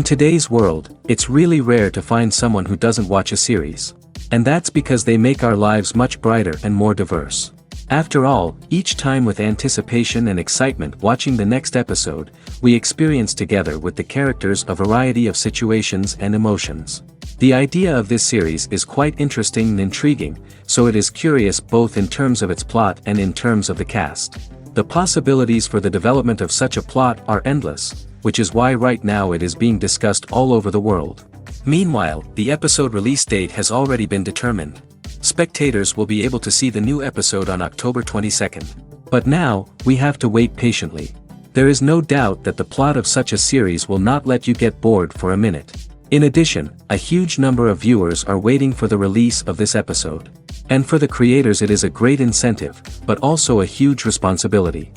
In today's world, it's really rare to find someone who doesn't watch a series. And that's because they make our lives much brighter and more diverse. After all, each time with anticipation and excitement watching the next episode, we experience together with the characters a variety of situations and emotions. The idea of this series is quite interesting and intriguing, so it is curious both in terms of its plot and in terms of the cast. The possibilities for the development of such a plot are endless, which is why right now it is being discussed all over the world. Meanwhile, the episode release date has already been determined. Spectators will be able to see the new episode on October 22nd. But now, we have to wait patiently. There is no doubt that the plot of such a series will not let you get bored for a minute. In addition, a huge number of viewers are waiting for the release of this episode. And for the creators it is a great incentive, but also a huge responsibility.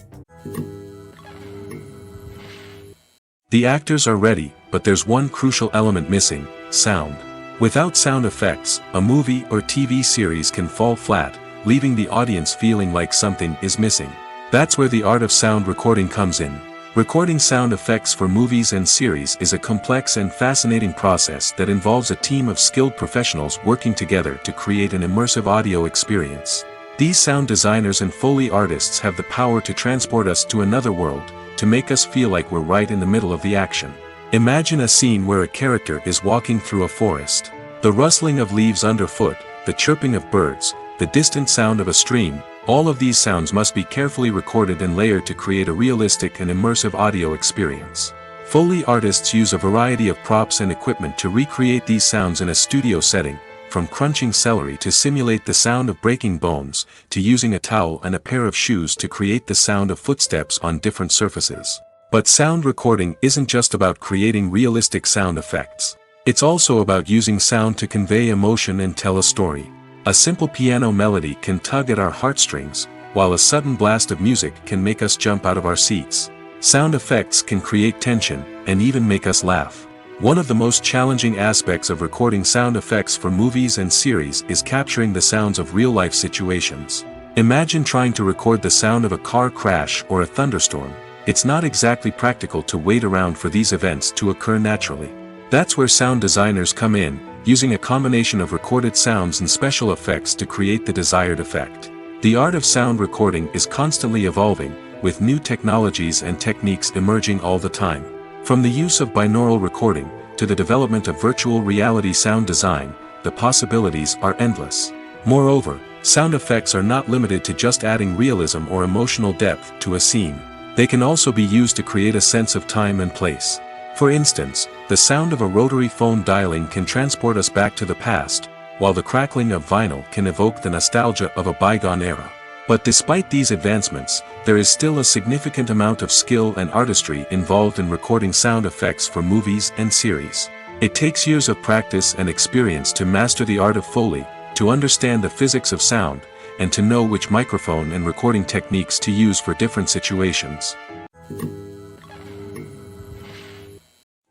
The actors are ready, but there's one crucial element missing: sound. Without sound effects, a movie or TV series can fall flat, leaving the audience feeling like something is missing. That's where the art of sound recording comes in. Recording sound effects for movies and series is a complex and fascinating process that involves a team of skilled professionals working together to create an immersive audio experience. These sound designers and Foley artists have the power to transport us to another world, to make us feel like we're right in the middle of the action. Imagine a scene where a character is walking through a forest. The rustling of leaves underfoot, the chirping of birds, the distant sound of a stream, all of these sounds must be carefully recorded and layered to create a realistic and immersive audio experience. Foley artists use a variety of props and equipment to recreate these sounds in a studio setting, from crunching celery to simulate the sound of breaking bones, to using a towel and a pair of shoes to create the sound of footsteps on different surfaces. But sound recording isn't just about creating realistic sound effects. It's also about using sound to convey emotion and tell a story. A simple piano melody can tug at our heartstrings, while a sudden blast of music can make us jump out of our seats. Sound effects can create tension, and even make us laugh. One of the most challenging aspects of recording sound effects for movies and series is capturing the sounds of real-life situations. Imagine trying to record the sound of a car crash or a thunderstorm. It's not exactly practical to wait around for these events to occur naturally. That's where sound designers come in, using a combination of recorded sounds and special effects to create the desired effect. The art of sound recording is constantly evolving, with new technologies and techniques emerging all the time. From the use of binaural recording, to the development of virtual reality sound design, the possibilities are endless. Moreover, sound effects are not limited to just adding realism or emotional depth to a scene. They can also be used to create a sense of time and place. For instance, the sound of a rotary phone dialing can transport us back to the past, while the crackling of vinyl can evoke the nostalgia of a bygone era. But despite these advancements, there is still a significant amount of skill and artistry involved in recording sound effects for movies and series. It takes years of practice and experience to master the art of Foley, to understand the physics of sound, and to know which microphone and recording techniques to use for different situations.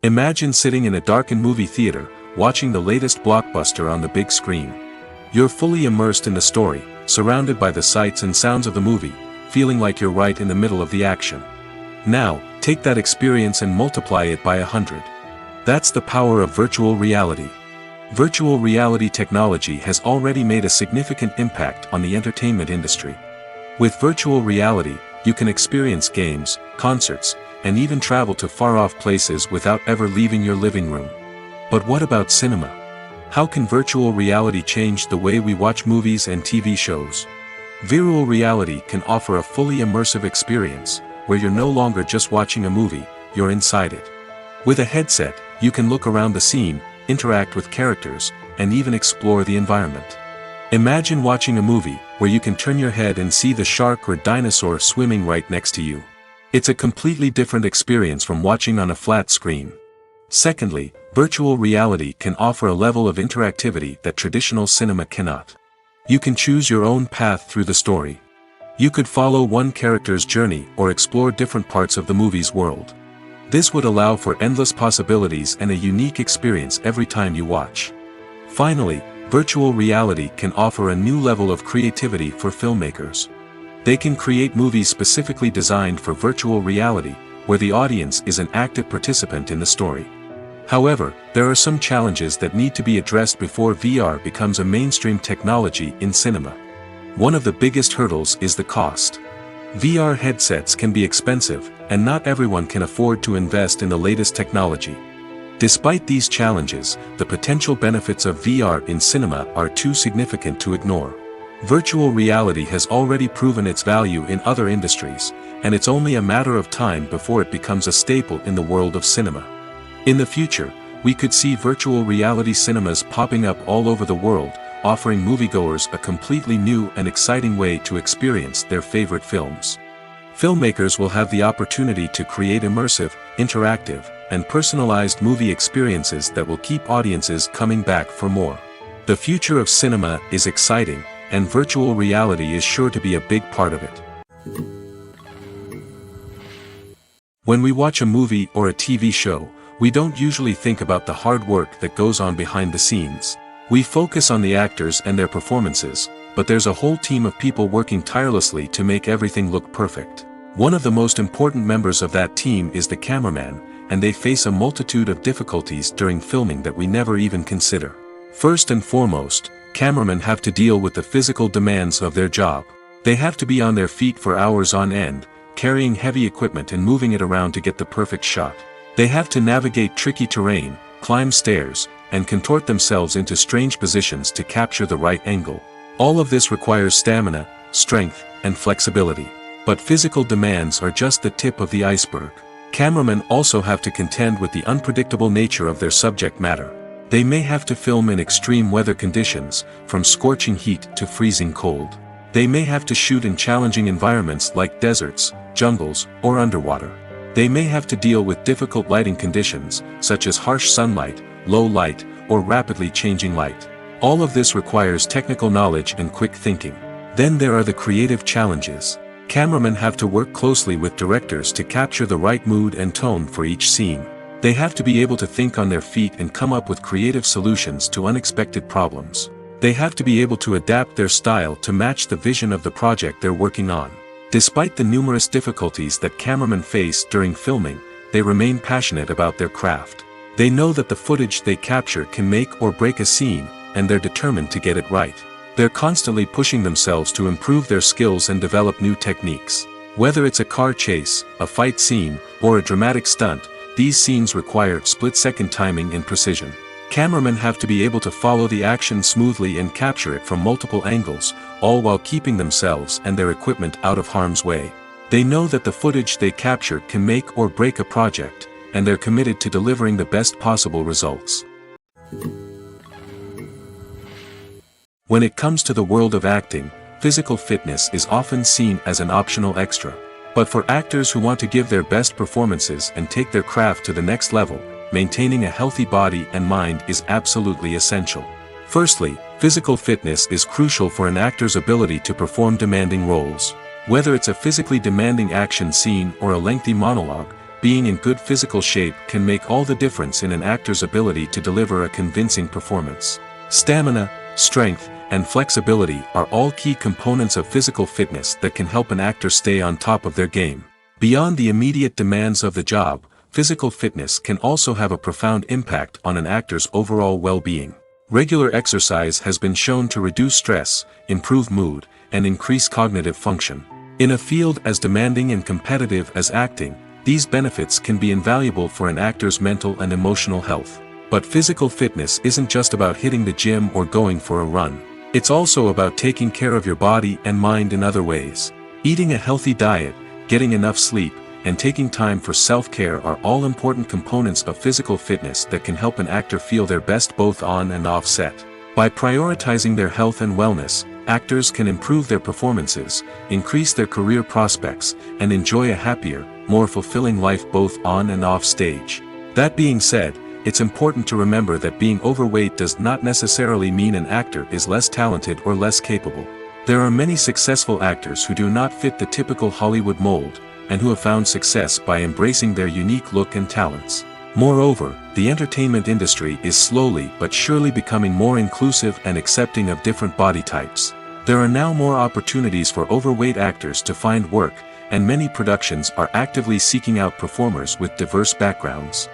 Imagine sitting in a darkened movie theater, watching the latest blockbuster on the big screen. You're fully immersed in the story, surrounded by the sights and sounds of the movie, feeling like you're right in the middle of the action. Now, take that experience and multiply it by 100. That's the power of virtual reality. Virtual reality technology has already made a significant impact on the entertainment industry. With virtual reality, you can experience games, concerts, and even travel to far-off places without ever leaving your living room. But what about cinema? How can virtual reality change the way we watch movies and TV shows? Virtual reality can offer a fully immersive experience, where you're no longer just watching a movie, you're inside it. With a headset, you can look around the scene, interact with characters, and even explore the environment. Imagine watching a movie, where you can turn your head and see the shark or dinosaur swimming right next to you. It's a completely different experience from watching on a flat screen. Secondly, virtual reality can offer a level of interactivity that traditional cinema cannot. You can choose your own path through the story. You could follow one character's journey or explore different parts of the movie's world. This would allow for endless possibilities and a unique experience every time you watch. Finally, virtual reality can offer a new level of creativity for filmmakers. They can create movies specifically designed for virtual reality, where the audience is an active participant in the story. However, there are some challenges that need to be addressed before VR becomes a mainstream technology in cinema. One of the biggest hurdles is the cost. VR headsets can be expensive, and not everyone can afford to invest in the latest technology. Despite these challenges, the potential benefits of VR in cinema are too significant to ignore. Virtual reality has already proven its value in other industries, and it's only a matter of time before it becomes a staple in the world of cinema. In the future, we could see virtual reality cinemas popping up all over the world, offering moviegoers a completely new and exciting way to experience their favorite films. Filmmakers will have the opportunity to create immersive, interactive, and personalized movie experiences that will keep audiences coming back for more. The future of cinema is exciting, and virtual reality is sure to be a big part of it. When we watch a movie or a TV show, we don't usually think about the hard work that goes on behind the scenes. We focus on the actors and their performances, but there's a whole team of people working tirelessly to make everything look perfect. One of the most important members of that team is the cameraman, and they face a multitude of difficulties during filming that we never even consider. First and foremost, cameramen have to deal with the physical demands of their job. They have to be on their feet for hours on end, carrying heavy equipment and moving it around to get the perfect shot. They have to navigate tricky terrain, climb stairs, and contort themselves into strange positions to capture the right angle. All of this requires stamina, strength, and flexibility. But physical demands are just the tip of the iceberg. Cameramen also have to contend with the unpredictable nature of their subject matter. They may have to film in extreme weather conditions, from scorching heat to freezing cold. They may have to shoot in challenging environments like deserts, jungles, or underwater. They may have to deal with difficult lighting conditions, such as harsh sunlight, low light, or rapidly changing light. All of this requires technical knowledge and quick thinking. Then there are the creative challenges. Cameramen have to work closely with directors to capture the right mood and tone for each scene. They have to be able to think on their feet and come up with creative solutions to unexpected problems. They have to be able to adapt their style to match the vision of the project they're working on. Despite the numerous difficulties that cameramen face during filming, they remain passionate about their craft. They know that the footage they capture can make or break a scene, and they're determined to get it right. They're constantly pushing themselves to improve their skills and develop new techniques. Whether it's a car chase, a fight scene, or a dramatic stunt, these scenes require split-second timing and precision. Cameramen have to be able to follow the action smoothly and capture it from multiple angles, all while keeping themselves and their equipment out of harm's way. They know that the footage they capture can make or break a project, and they're committed to delivering the best possible results. When it comes to the world of acting, physical fitness is often seen as an optional extra. But for actors who want to give their best performances and take their craft to the next level, maintaining a healthy body and mind is absolutely essential. Firstly, physical fitness is crucial for an actor's ability to perform demanding roles. Whether it's a physically demanding action scene or a lengthy monologue, being in good physical shape can make all the difference in an actor's ability to deliver a convincing performance. Stamina, strength, and flexibility are all key components of physical fitness that can help an actor stay on top of their game. Beyond the immediate demands of the job, physical fitness can also have a profound impact on an actor's overall well-being. Regular exercise has been shown to reduce stress, improve mood, and increase cognitive function. In a field as demanding and competitive as acting, these benefits can be invaluable for an actor's mental and emotional health. But physical fitness isn't just about hitting the gym or going for a run. It's also about taking care of your body and mind in other ways. Eating a healthy diet, getting enough sleep, and taking time for self-care are all important components of physical fitness that can help an actor feel their best both on and off set. By prioritizing their health and wellness, actors can improve their performances, increase their career prospects, and enjoy a happier, more fulfilling life both on and off stage. That being said, it's important to remember that being overweight does not necessarily mean an actor is less talented or less capable. There are many successful actors who do not fit the typical Hollywood mold, and who have found success by embracing their unique look and talents. Moreover, the entertainment industry is slowly but surely becoming more inclusive and accepting of different body types. There are now more opportunities for overweight actors to find work, and many productions are actively seeking out performers with diverse backgrounds.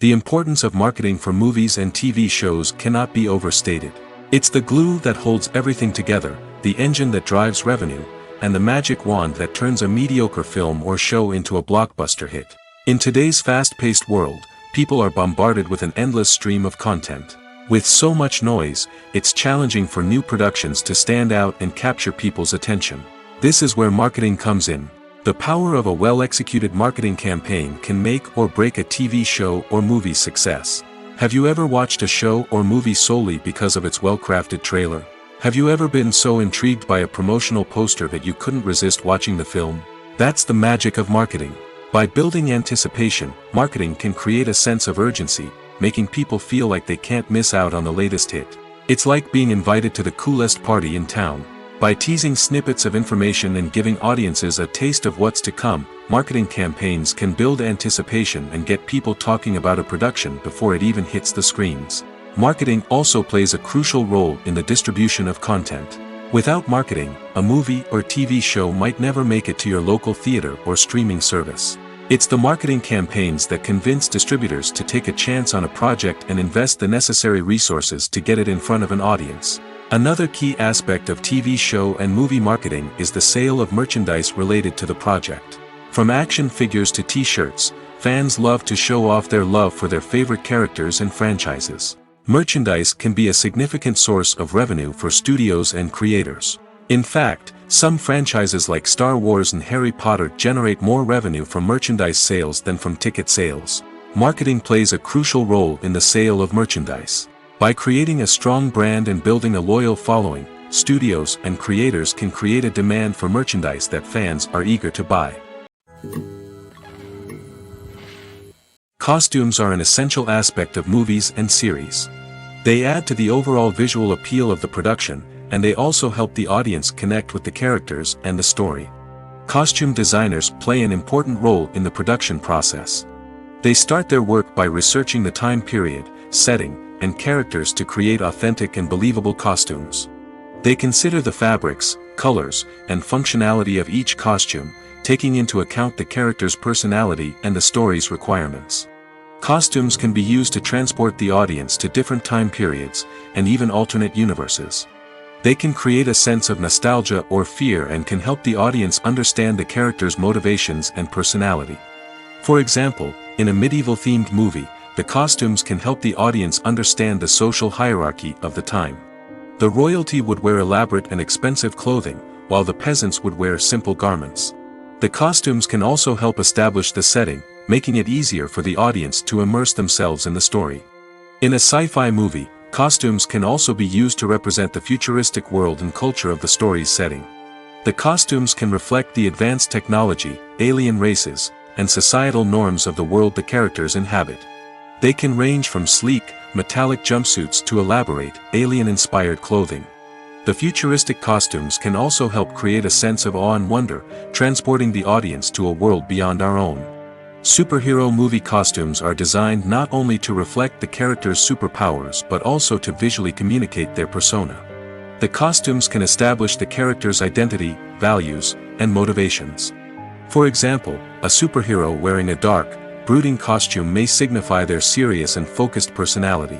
The importance of marketing for movies and TV shows cannot be overstated. It's the glue that holds everything together, the engine that drives revenue, and the magic wand that turns a mediocre film or show into a blockbuster hit. In today's fast-paced world, people are bombarded with an endless stream of content. With so much noise, it's challenging for new productions to stand out and capture people's attention. This is where marketing comes in. The power of a well-executed marketing campaign can make or break a TV show or movie's success. Have you ever watched a show or movie solely because of its well-crafted trailer? Have you ever been so intrigued by a promotional poster that you couldn't resist watching the film? That's the magic of marketing. By building anticipation, marketing can create a sense of urgency, making people feel like they can't miss out on the latest hit. It's like being invited to the coolest party in town. By teasing snippets of information and giving audiences a taste of what's to come, marketing campaigns can build anticipation and get people talking about a production before it even hits the screens. Marketing also plays a crucial role in the distribution of content. Without marketing, a movie or TV show might never make it to your local theater or streaming service. It's the marketing campaigns that convince distributors to take a chance on a project and invest the necessary resources to get it in front of an audience. Another key aspect of TV show and movie marketing is the sale of merchandise related to the project. From action figures to t-shirts, fans love to show off their love for their favorite characters and franchises. Merchandise can be a significant source of revenue for studios and creators. In fact, some franchises like Star Wars and Harry Potter generate more revenue from merchandise sales than from ticket sales. Marketing plays a crucial role in the sale of merchandise. By creating a strong brand and building a loyal following, studios and creators can create a demand for merchandise that fans are eager to buy. Costumes are an essential aspect of movies and series. They add to the overall visual appeal of the production, and they also help the audience connect with the characters and the story. Costume designers play an important role in the production process. They start their work by researching the time period, setting, and characters to create authentic and believable costumes. They consider the fabrics, colors, and functionality of each costume, taking into account the character's personality and the story's requirements. Costumes can be used to transport the audience to different time periods, and even alternate universes. They can create a sense of nostalgia or fear and can help the audience understand the character's motivations and personality. For example, in a medieval-themed movie, the costumes can help the audience understand the social hierarchy of the time. The royalty would wear elaborate and expensive clothing, while the peasants would wear simple garments. The costumes can also help establish the setting, making it easier for the audience to immerse themselves in the story. In a sci-fi movie, costumes can also be used to represent the futuristic world and culture of the story's setting. The costumes can reflect the advanced technology, alien races, and societal norms of the world the characters inhabit. They can range from sleek, metallic jumpsuits to elaborate, alien-inspired clothing. The futuristic costumes can also help create a sense of awe and wonder, transporting the audience to a world beyond our own. Superhero movie costumes are designed not only to reflect the character's superpowers but also to visually communicate their persona. The costumes can establish the character's identity, values, and motivations. For example, a superhero wearing a dark, brooding costume may signify their serious and focused personality.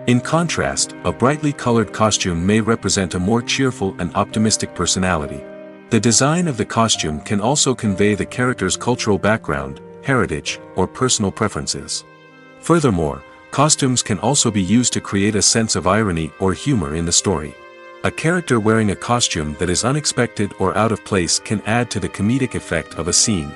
In contrast, a brightly colored costume may represent a more cheerful and optimistic personality. The design of the costume can also convey the character's cultural background, heritage, or personal preferences. Furthermore, costumes can also be used to create a sense of irony or humor in the story. A character wearing a costume that is unexpected or out of place can add to the comedic effect of a scene.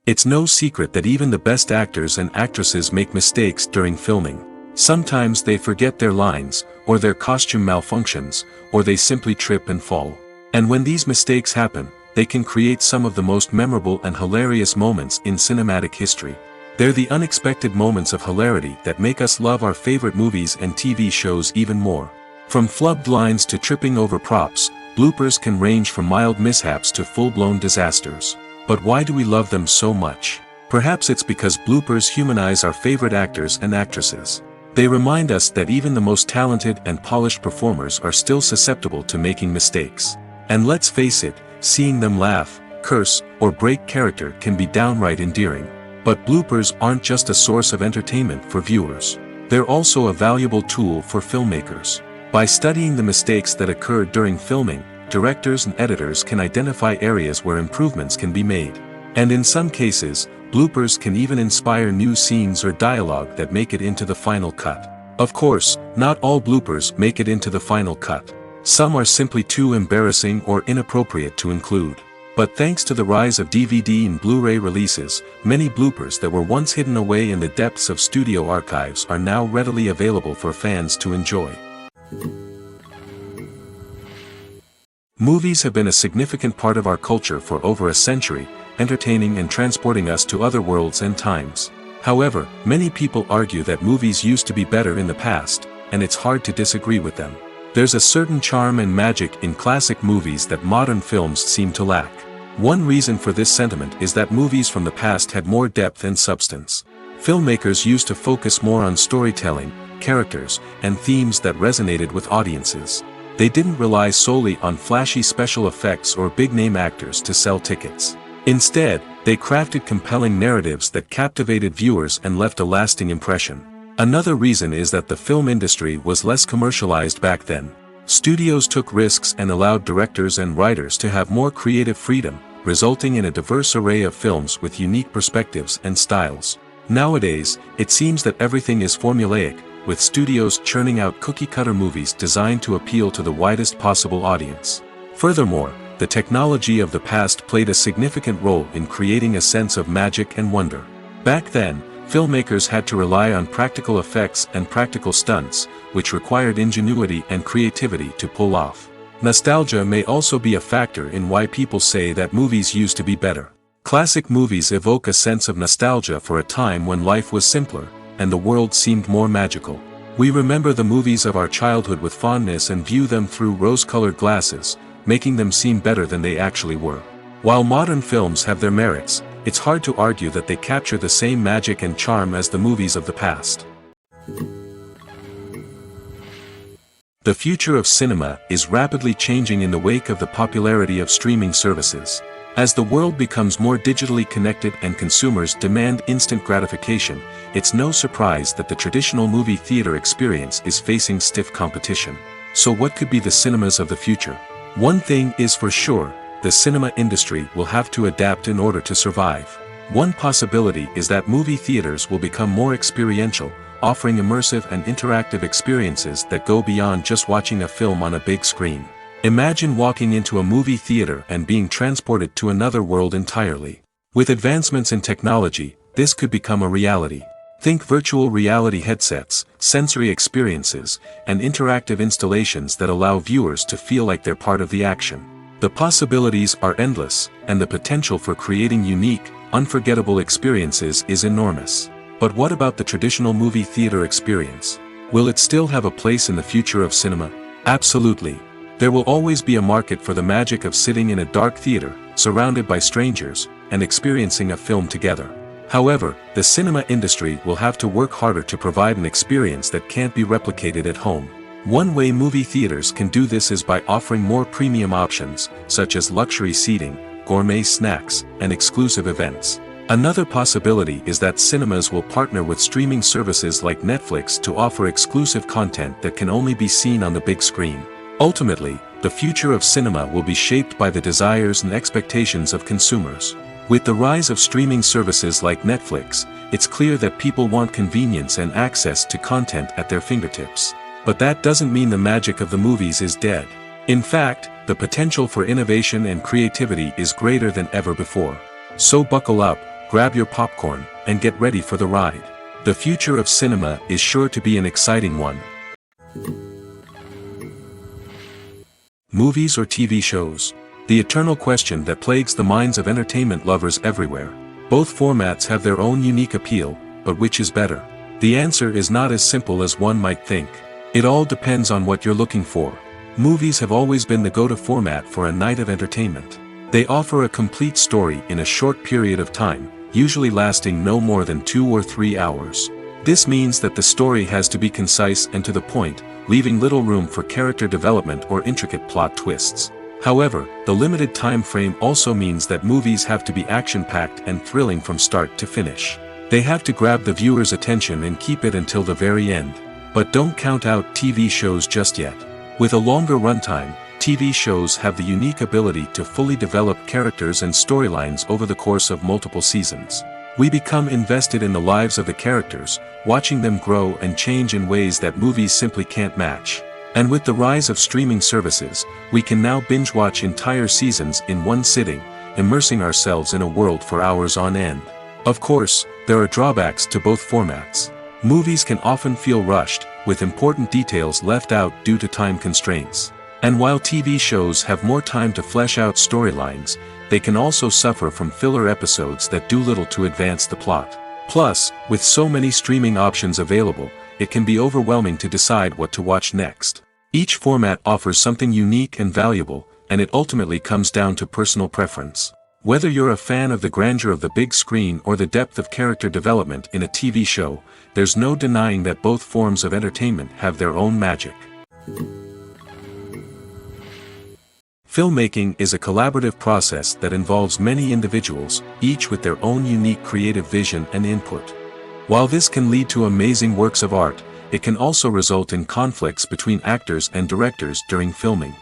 It's no secret that even the best actors and actresses make mistakes during filming. Sometimes they forget their lines, or their costume malfunctions, or they simply trip and fall. And when these mistakes happen, they can create some of the most memorable and hilarious moments in cinematic history. They're the unexpected moments of hilarity that make us love our favorite movies and TV shows even more. From flubbed lines to tripping over props, bloopers can range from mild mishaps to full-blown disasters. But why do we love them so much? Perhaps it's because bloopers humanize our favorite actors and actresses. They remind us that even the most talented and polished performers are still susceptible to making mistakes. And let's face it, seeing them laugh, curse, or break character can be downright endearing. But bloopers aren't just a source of entertainment for viewers. They're also a valuable tool for filmmakers. By studying the mistakes that occurred during filming, directors and editors can identify areas where improvements can be made. And in some cases, bloopers can even inspire new scenes or dialogue that make it into the final cut. Of course, not all bloopers make it into the final cut. Some are simply too embarrassing or inappropriate to include. But thanks to the rise of DVD and Blu-ray releases, many bloopers that were once hidden away in the depths of studio archives are now readily available for fans to enjoy. Movies have been a significant part of our culture for over a century, entertaining and transporting us to other worlds and times. However, many people argue that movies used to be better in the past, and it's hard to disagree with them. There's a certain charm and magic in classic movies that modern films seem to lack. One reason for this sentiment is that movies from the past had more depth and substance. Filmmakers used to focus more on storytelling, characters, and themes that resonated with audiences. They didn't rely solely on flashy special effects or big-name actors to sell tickets. Instead, they crafted compelling narratives that captivated viewers and left a lasting impression. Another reason is that the film industry was less commercialized back then. Studios took risks and allowed directors and writers to have more creative freedom, resulting in a diverse array of films with unique perspectives and styles. Nowadays, it seems that everything is formulaic, with studios churning out cookie-cutter movies designed to appeal to the widest possible audience. Furthermore, the technology of the past played a significant role in creating a sense of magic and wonder. Back then, filmmakers had to rely on practical effects and practical stunts, which required ingenuity and creativity to pull off. Nostalgia may also be a factor in why people say that movies used to be better. Classic movies evoke a sense of nostalgia for a time when life was simpler, and the world seemed more magical. We remember the movies of our childhood with fondness and view them through rose-colored glasses, making them seem better than they actually were. While modern films have their merits, it's hard to argue that they capture the same magic and charm as the movies of the past. The future of cinema is rapidly changing in the wake of the popularity of streaming services. As the world becomes more digitally connected and consumers demand instant gratification, it's no surprise that the traditional movie theater experience is facing stiff competition. So what could be the cinemas of the future? One thing is for sure, the cinema industry will have to adapt in order to survive. One possibility is that movie theaters will become more experiential, offering immersive and interactive experiences that go beyond just watching a film on a big screen. Imagine walking into a movie theater and being transported to another world entirely. With advancements in technology, this could become a reality. Think virtual reality headsets, sensory experiences, and interactive installations that allow viewers to feel like they're part of the action. The possibilities are endless, and the potential for creating unique, unforgettable experiences is enormous. But what about the traditional movie theater experience? Will it still have a place in the future of cinema? Absolutely. There will always be a market for the magic of sitting in a dark theater, surrounded by strangers, and experiencing a film together. However, the cinema industry will have to work harder to provide an experience that can't be replicated at home. One way movie theaters can do this is by offering more premium options, such as luxury seating, gourmet snacks, and exclusive events. Another possibility is that cinemas will partner with streaming services like Netflix to offer exclusive content that can only be seen on the big screen. Ultimately, the future of cinema will be shaped by the desires and expectations of consumers. With the rise of streaming services like Netflix, it's clear that people want convenience and access to content at their fingertips. But that doesn't mean the magic of the movies is dead. In fact, the potential for innovation and creativity is greater than ever before. So buckle up, grab your popcorn, and get ready for the ride. The future of cinema is sure to be an exciting one. Movies or TV shows? The eternal question that plagues the minds of entertainment lovers everywhere. Both formats have their own unique appeal, but which is better? The answer is not as simple as one might think. It all depends on what you're looking for. Movies have always been the go-to format for a night of entertainment. They offer a complete story in a short period of time, usually lasting no more than 2 or 3 hours. This means that the story has to be concise and to the point, leaving little room for character development or intricate plot twists. However, the limited time frame also means that movies have to be action-packed and thrilling from start to finish. They have to grab the viewer's attention and keep it until the very end. But don't count out TV shows just yet. With a longer runtime, TV shows have the unique ability to fully develop characters and storylines over the course of multiple seasons. We become invested in the lives of the characters, watching them grow and change in ways that movies simply can't match. And with the rise of streaming services, we can now binge-watch entire seasons in one sitting, immersing ourselves in a world for hours on end. Of course, there are drawbacks to both formats. Movies can often feel rushed, with important details left out due to time constraints. And while TV shows have more time to flesh out storylines, they can also suffer from filler episodes that do little to advance the plot. Plus, with so many streaming options available, it can be overwhelming to decide what to watch next. Each format offers something unique and valuable, and it ultimately comes down to personal preference. Whether you're a fan of the grandeur of the big screen or the depth of character development in a TV show, there's no denying that both forms of entertainment have their own magic. Filmmaking is a collaborative process that involves many individuals, each with their own unique creative vision and input. While this can lead to amazing works of art, it can also result in conflicts between actors and directors during filming.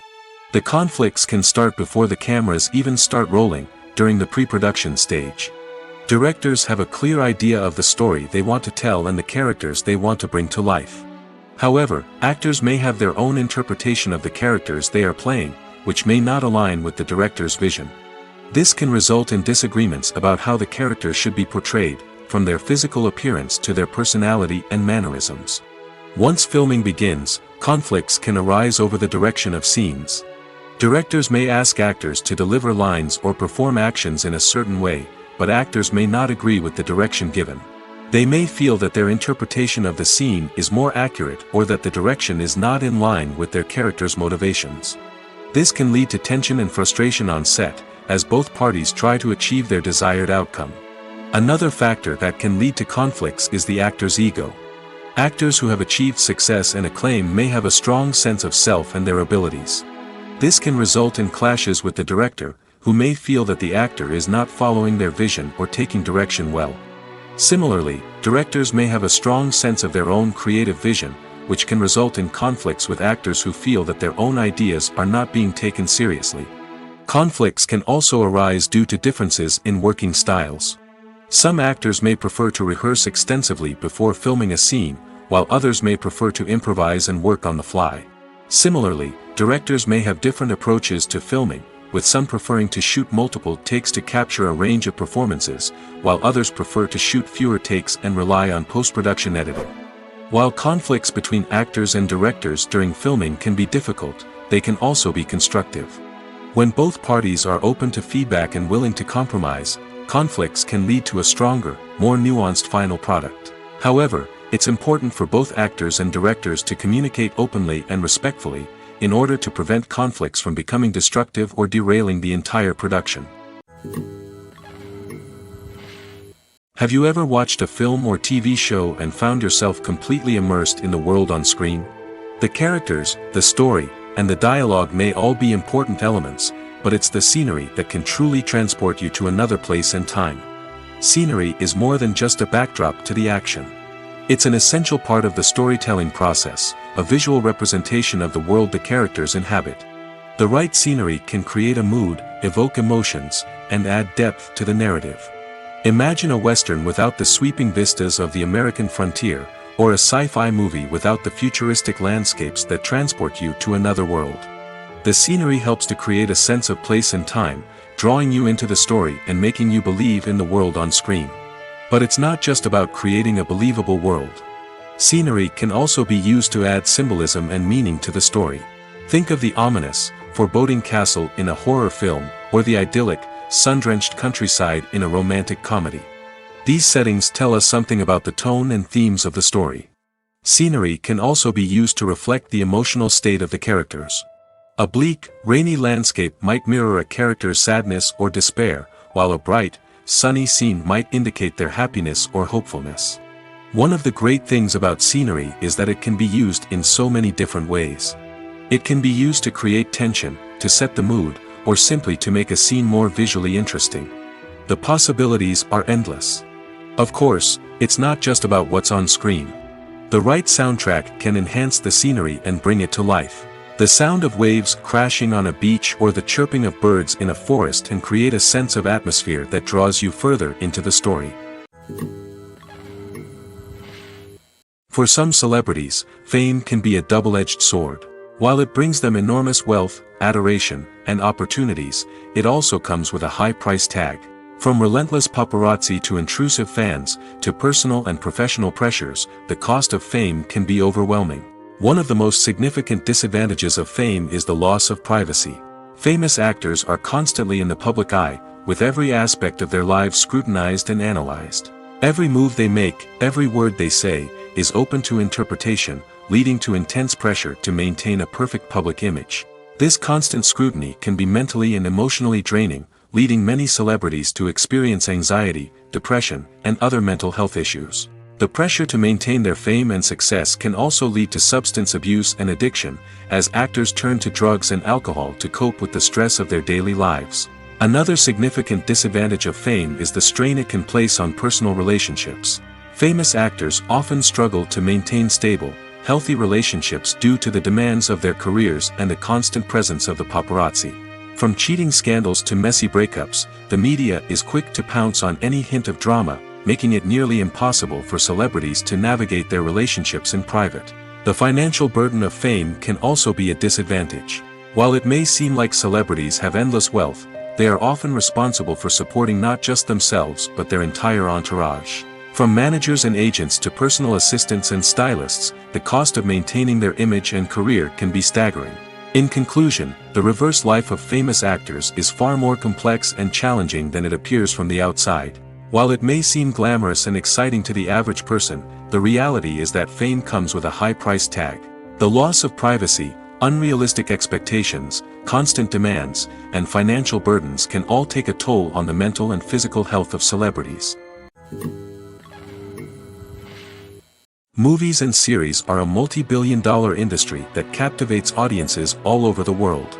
The conflicts can start before the cameras even start rolling, during the pre-production stage. Directors have a clear idea of the story they want to tell and the characters they want to bring to life. However, actors may have their own interpretation of the characters they are playing, which may not align with the director's vision. This can result in disagreements about how the characters should be portrayed, from their physical appearance to their personality and mannerisms. Once filming begins, conflicts can arise over the direction of scenes. Directors may ask actors to deliver lines or perform actions in a certain way, but actors may not agree with the direction given. They may feel that their interpretation of the scene is more accurate or that the direction is not in line with their character's motivations. This can lead to tension and frustration on set, as both parties try to achieve their desired outcome. Another factor that can lead to conflicts is the actor's ego. Actors who have achieved success and acclaim may have a strong sense of self and their abilities. This can result in clashes with the director, who may feel that the actor is not following their vision or taking direction well. Similarly, directors may have a strong sense of their own creative vision, which can result in conflicts with actors who feel that their own ideas are not being taken seriously. Conflicts can also arise due to differences in working styles. Some actors may prefer to rehearse extensively before filming a scene, while others may prefer to improvise and work on the fly. Similarly, directors may have different approaches to filming, with some preferring to shoot multiple takes to capture a range of performances, while others prefer to shoot fewer takes and rely on post-production editing. While conflicts between actors and directors during filming can be difficult, they can also be constructive. When both parties are open to feedback and willing to compromise, conflicts can lead to a stronger, more nuanced final product. However, it's important for both actors and directors to communicate openly and respectfully, in order to prevent conflicts from becoming destructive or derailing the entire production. Have you ever watched a film or TV show and found yourself completely immersed in the world on screen? The characters, the story, and the dialogue may all be important elements, but it's the scenery that can truly transport you to another place and time. Scenery is more than just a backdrop to the action. It's an essential part of the storytelling process, a visual representation of the world the characters inhabit. The right scenery can create a mood, evoke emotions, and add depth to the narrative. Imagine a Western without the sweeping vistas of the American frontier, or a sci-fi movie without the futuristic landscapes that transport you to another world. The scenery helps to create a sense of place and time, drawing you into the story and making you believe in the world on screen. But it's not just about creating a believable world. Scenery can also be used to add symbolism and meaning to the story. Think of the ominous, foreboding castle in a horror film, or the idyllic, sun-drenched countryside in a romantic comedy. These settings tell us something about the tone and themes of the story. Scenery can also be used to reflect the emotional state of the characters. A bleak, rainy landscape might mirror a character's sadness or despair, while a bright, sunny scene might indicate their happiness or hopefulness. One of the great things about scenery is that it can be used in so many different ways. It can be used to create tension, to set the mood, or simply to make a scene more visually interesting. The possibilities are endless. Of course, it's not just about what's on screen. The right soundtrack can enhance the scenery and bring it to life. The sound of waves crashing on a beach or the chirping of birds in a forest can create a sense of atmosphere that draws you further into the story. For some celebrities, fame can be a double-edged sword. While it brings them enormous wealth, adoration, and opportunities, it also comes with a high price tag. From relentless paparazzi to intrusive fans, to personal and professional pressures, the cost of fame can be overwhelming. One of the most significant disadvantages of fame is the loss of privacy. Famous actors are constantly in the public eye, with every aspect of their lives scrutinized and analyzed. Every move they make, every word they say, is open to interpretation, leading to intense pressure to maintain a perfect public image. This constant scrutiny can be mentally and emotionally draining, leading many celebrities to experience anxiety, depression, and other mental health issues. The pressure to maintain their fame and success can also lead to substance abuse and addiction, as actors turn to drugs and alcohol to cope with the stress of their daily lives. Another significant disadvantage of fame is the strain it can place on personal relationships. Famous actors often struggle to maintain stable, healthy relationships due to the demands of their careers and the constant presence of the paparazzi. From cheating scandals to messy breakups, the media is quick to pounce on any hint of drama, making it nearly impossible for celebrities to navigate their relationships in private. The financial burden of fame can also be a disadvantage. While it may seem like celebrities have endless wealth, they are often responsible for supporting not just themselves but their entire entourage. From managers and agents to personal assistants and stylists, the cost of maintaining their image and career can be staggering. In conclusion, the reverse life of famous actors is far more complex and challenging than it appears from the outside. While it may seem glamorous and exciting to the average person, the reality is that fame comes with a high price tag. The loss of privacy, unrealistic expectations, constant demands, and financial burdens can all take a toll on the mental and physical health of celebrities. Movies and series are a multi-billion-dollar industry that captivates audiences all over the world.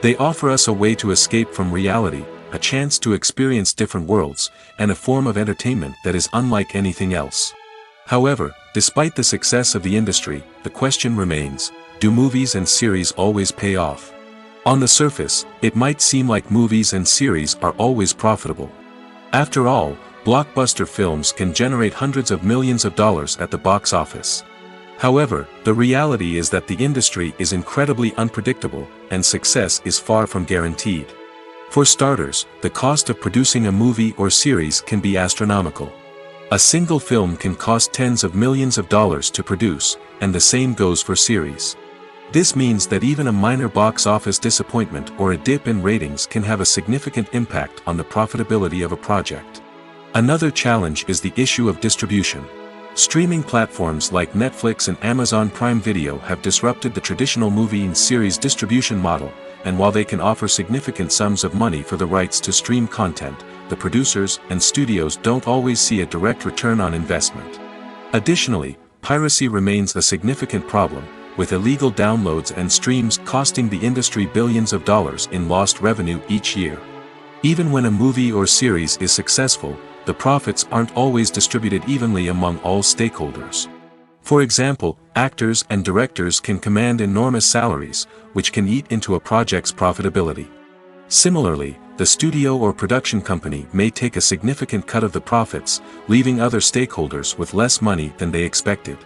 They offer us a way to escape from reality, a chance to experience different worlds, and a form of entertainment that is unlike anything else. However, despite the success of the industry, the question remains, do movies and series always pay off? On the surface, it might seem like movies and series are always profitable. After all, blockbuster films can generate hundreds of millions of dollars at the box office. However, the reality is that the industry is incredibly unpredictable, and success is far from guaranteed. For starters, the cost of producing a movie or series can be astronomical. A single film can cost tens of millions of dollars to produce, and the same goes for series. This means that even a minor box office disappointment or a dip in ratings can have a significant impact on the profitability of a project. Another challenge is the issue of distribution. Streaming platforms like Netflix and Amazon Prime Video have disrupted the traditional movie and series distribution model, and while they can offer significant sums of money for the rights to stream content, the producers and studios don't always see a direct return on investment. Additionally, piracy remains a significant problem, with illegal downloads and streams costing the industry billions of dollars in lost revenue each year. Even when a movie or series is successful, the profits aren't always distributed evenly among all stakeholders. For example, actors and directors can command enormous salaries, which can eat into a project's profitability. Similarly, the studio or production company may take a significant cut of the profits, leaving other stakeholders with less money than they expected.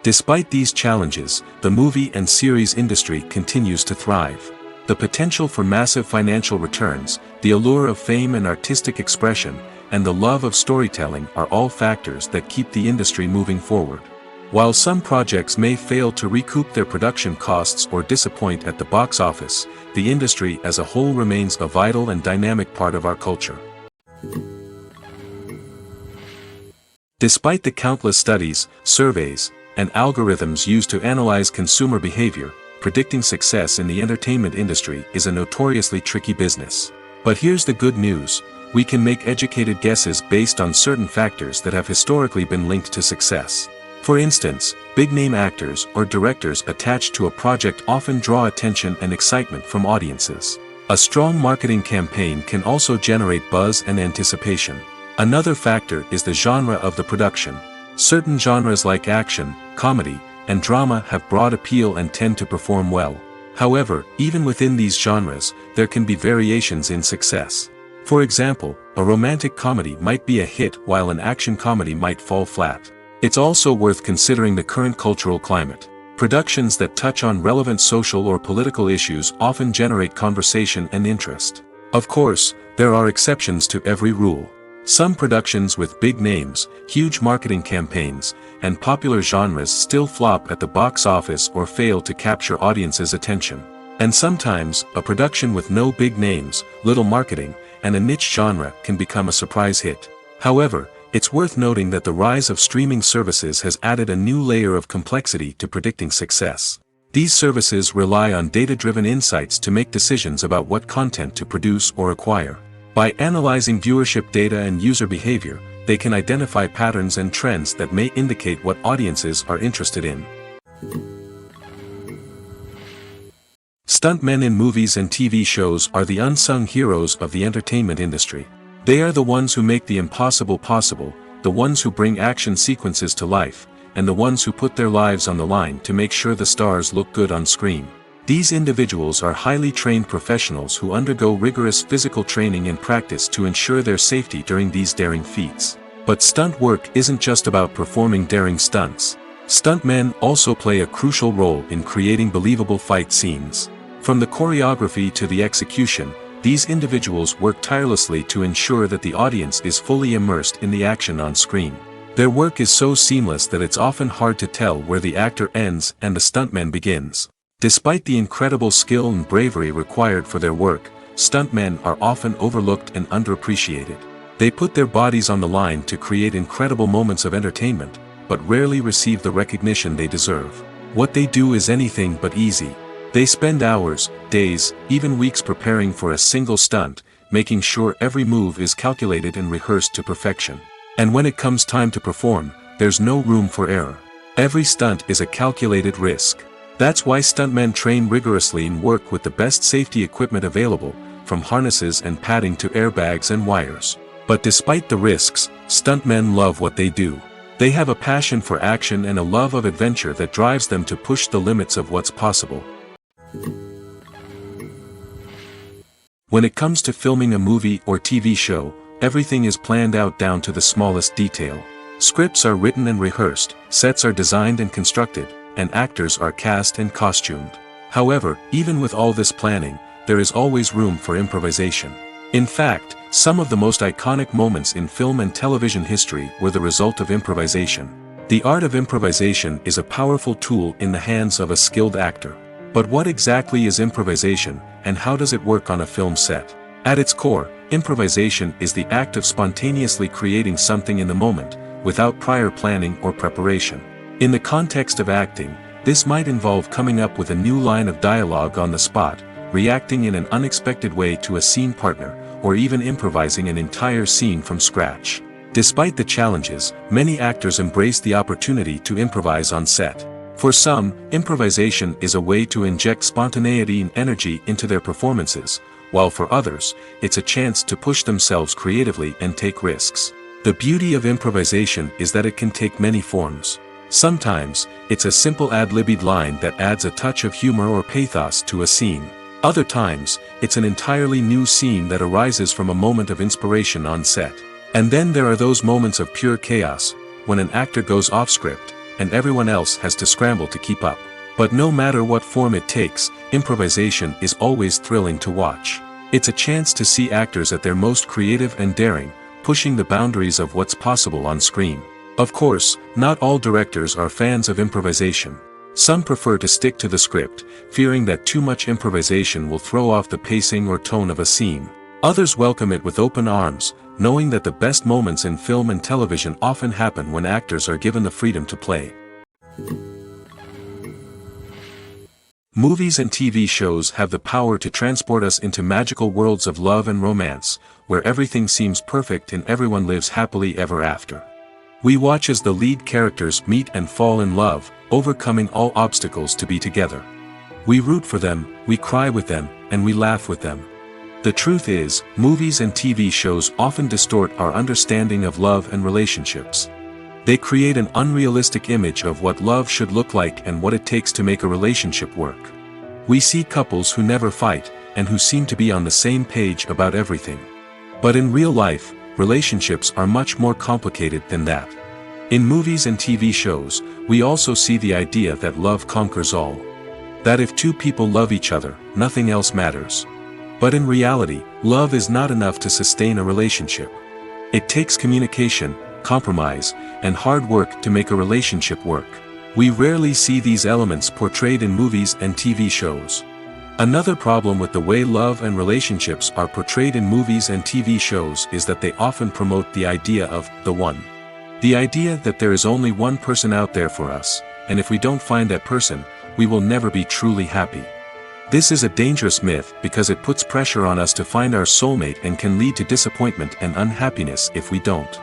Despite these challenges, the movie and series industry continues to thrive. The potential for massive financial returns, the allure of fame and artistic expression, and the love of storytelling are all factors that keep the industry moving forward. While some projects may fail to recoup their production costs or disappoint at the box office, the industry as a whole remains a vital and dynamic part of our culture. Despite the countless studies, surveys, and algorithms used to analyze consumer behavior, predicting success in the entertainment industry is a notoriously tricky business. But here's the good news: we can make educated guesses based on certain factors that have historically been linked to success. For instance, big-name actors or directors attached to a project often draw attention and excitement from audiences. A strong marketing campaign can also generate buzz and anticipation. Another factor is the genre of the production. Certain genres like action, comedy, and drama have broad appeal and tend to perform well. However, even within these genres, there can be variations in success. For example, a romantic comedy might be a hit while an action comedy might fall flat. It's also worth considering the current cultural climate. Productions that touch on relevant social or political issues often generate conversation and interest. Of course, there are exceptions to every rule. Some productions with big names, huge marketing campaigns, and popular genres still flop at the box office or fail to capture audiences' attention. And sometimes, a production with no big names, little marketing, and a niche genre can become a surprise hit. However, it's worth noting that the rise of streaming services has added a new layer of complexity to predicting success. These services rely on data-driven insights to make decisions about what content to produce or acquire. By analyzing viewership data and user behavior, they can identify patterns and trends that may indicate what audiences are interested in. Stuntmen in movies and TV shows are the unsung heroes of the entertainment industry. They are the ones who make the impossible possible, the ones who bring action sequences to life, and the ones who put their lives on the line to make sure the stars look good on screen. These individuals are highly trained professionals who undergo rigorous physical training and practice to ensure their safety during these daring feats. But stunt work isn't just about performing daring stunts. Stuntmen also play a crucial role in creating believable fight scenes. From the choreography to the execution, these individuals work tirelessly to ensure that the audience is fully immersed in the action on screen. Their work is so seamless that it's often hard to tell where the actor ends and the stuntman begins. Despite the incredible skill and bravery required for their work, stuntmen are often overlooked and underappreciated. They put their bodies on the line to create incredible moments of entertainment, but rarely receive the recognition they deserve. What they do is anything but easy. They spend hours, days, even weeks preparing for a single stunt, making sure every move is calculated and rehearsed to perfection. And when it comes time to perform, there's no room for error. Every stunt is a calculated risk. That's why stuntmen train rigorously and work with the best safety equipment available, from harnesses and padding to airbags and wires. But despite the risks, stuntmen love what they do. They have a passion for action and a love of adventure that drives them to push the limits of what's possible. When it comes to filming a movie or TV show, everything is planned out down to the smallest detail. Scripts are written and rehearsed, sets are designed and constructed, and actors are cast and costumed. However, even with all this planning, there is always room for improvisation. In fact, some of the most iconic moments in film and television history were the result of improvisation. The art of improvisation is a powerful tool in the hands of a skilled actor. But what exactly is improvisation, and how does it work on a film set? At its core, improvisation is the act of spontaneously creating something in the moment, without prior planning or preparation. In the context of acting, this might involve coming up with a new line of dialogue on the spot, reacting in an unexpected way to a scene partner, or even improvising an entire scene from scratch. Despite the challenges, many actors embrace the opportunity to improvise on set. For some, improvisation is a way to inject spontaneity and energy into their performances, while for others, it's a chance to push themselves creatively and take risks. The beauty of improvisation is that it can take many forms. Sometimes, it's a simple ad-libbed line that adds a touch of humor or pathos to a scene. Other times, it's an entirely new scene that arises from a moment of inspiration on set. And then there are those moments of pure chaos, when an actor goes off script, and everyone else has to scramble to keep up. But no matter what form it takes, improvisation is always thrilling to watch. It's a chance to see actors at their most creative and daring, pushing the boundaries of what's possible on screen. Of course, not all directors are fans of improvisation. Some prefer to stick to the script, fearing that too much improvisation will throw off the pacing or tone of a scene. Others welcome it with open arms, knowing that the best moments in film and television often happen when actors are given the freedom to play. Movies and TV shows have the power to transport us into magical worlds of love and romance, where everything seems perfect and everyone lives happily ever after. We watch as the lead characters meet and fall in love, overcoming all obstacles to be together. We root for them, we cry with them, and we laugh with them. The truth is, movies and TV shows often distort our understanding of love and relationships. They create an unrealistic image of what love should look like and what it takes to make a relationship work. We see couples who never fight, and who seem to be on the same page about everything. But in real life, relationships are much more complicated than that. In movies and TV shows, we also see the idea that love conquers all. That if two people love each other, nothing else matters. But in reality, love is not enough to sustain a relationship. It takes communication, compromise, and hard work to make a relationship work. We rarely see these elements portrayed in movies and TV shows. Another problem with the way love and relationships are portrayed in movies and TV shows is that they often promote the idea of the one. The idea that there is only one person out there for us, and if we don't find that person, we will never be truly happy. This is a dangerous myth because it puts pressure on us to find our soulmate and can lead to disappointment and unhappiness if we don't.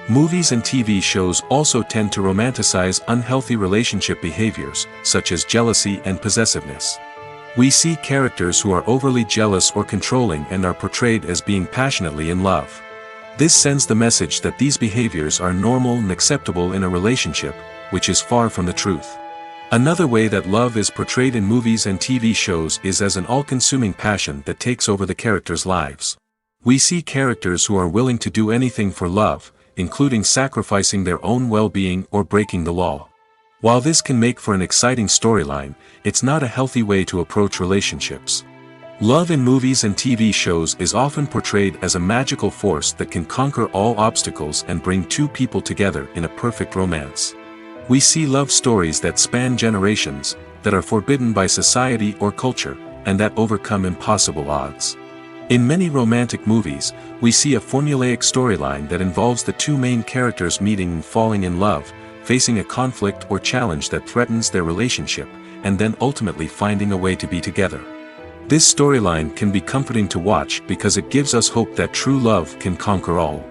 Movies and TV shows also tend to romanticize unhealthy relationship behaviors, such as jealousy and possessiveness. We see characters who are overly jealous or controlling and are portrayed as being passionately in love. This sends the message that these behaviors are normal and acceptable in a relationship, which is far from the truth. Another way that love is portrayed in movies and TV shows is as an all-consuming passion that takes over the characters' lives. We see characters who are willing to do anything for love, including sacrificing their own well-being or breaking the law. While this can make for an exciting storyline, it's not a healthy way to approach relationships. Love in movies and TV shows is often portrayed as a magical force that can conquer all obstacles and bring two people together in a perfect romance. We see love stories that span generations, that are forbidden by society or culture, and that overcome impossible odds. In many romantic movies, we see a formulaic storyline that involves the two main characters meeting and falling in love, facing a conflict or challenge that threatens their relationship, and then ultimately finding a way to be together. This storyline can be comforting to watch because it gives us hope that true love can conquer all.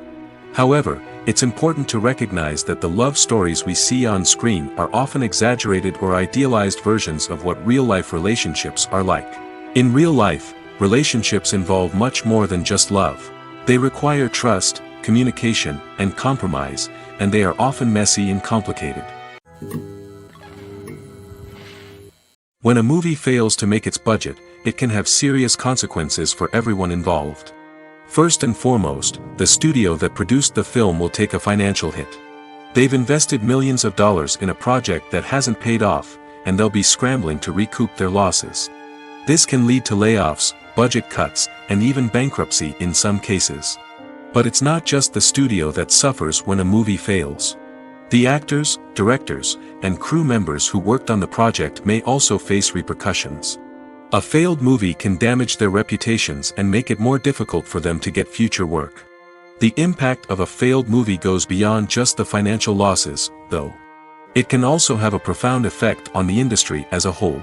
However, it's important to recognize that the love stories we see on screen are often exaggerated or idealized versions of what real-life relationships are like. In real life, relationships involve much more than just love. They require trust, communication, and compromise, and they are often messy and complicated. When a movie fails to make its budget, it can have serious consequences for everyone involved. First and foremost, the studio that produced the film will take a financial hit. They've invested millions of dollars in a project that hasn't paid off, and they'll be scrambling to recoup their losses. This can lead to layoffs, budget cuts, and even bankruptcy in some cases. But it's not just the studio that suffers when a movie fails. The actors, directors, and crew members who worked on the project may also face repercussions. A failed movie can damage their reputations and make it more difficult for them to get future work. The impact of a failed movie goes beyond just the financial losses, though. It can also have a profound effect on the industry as a whole.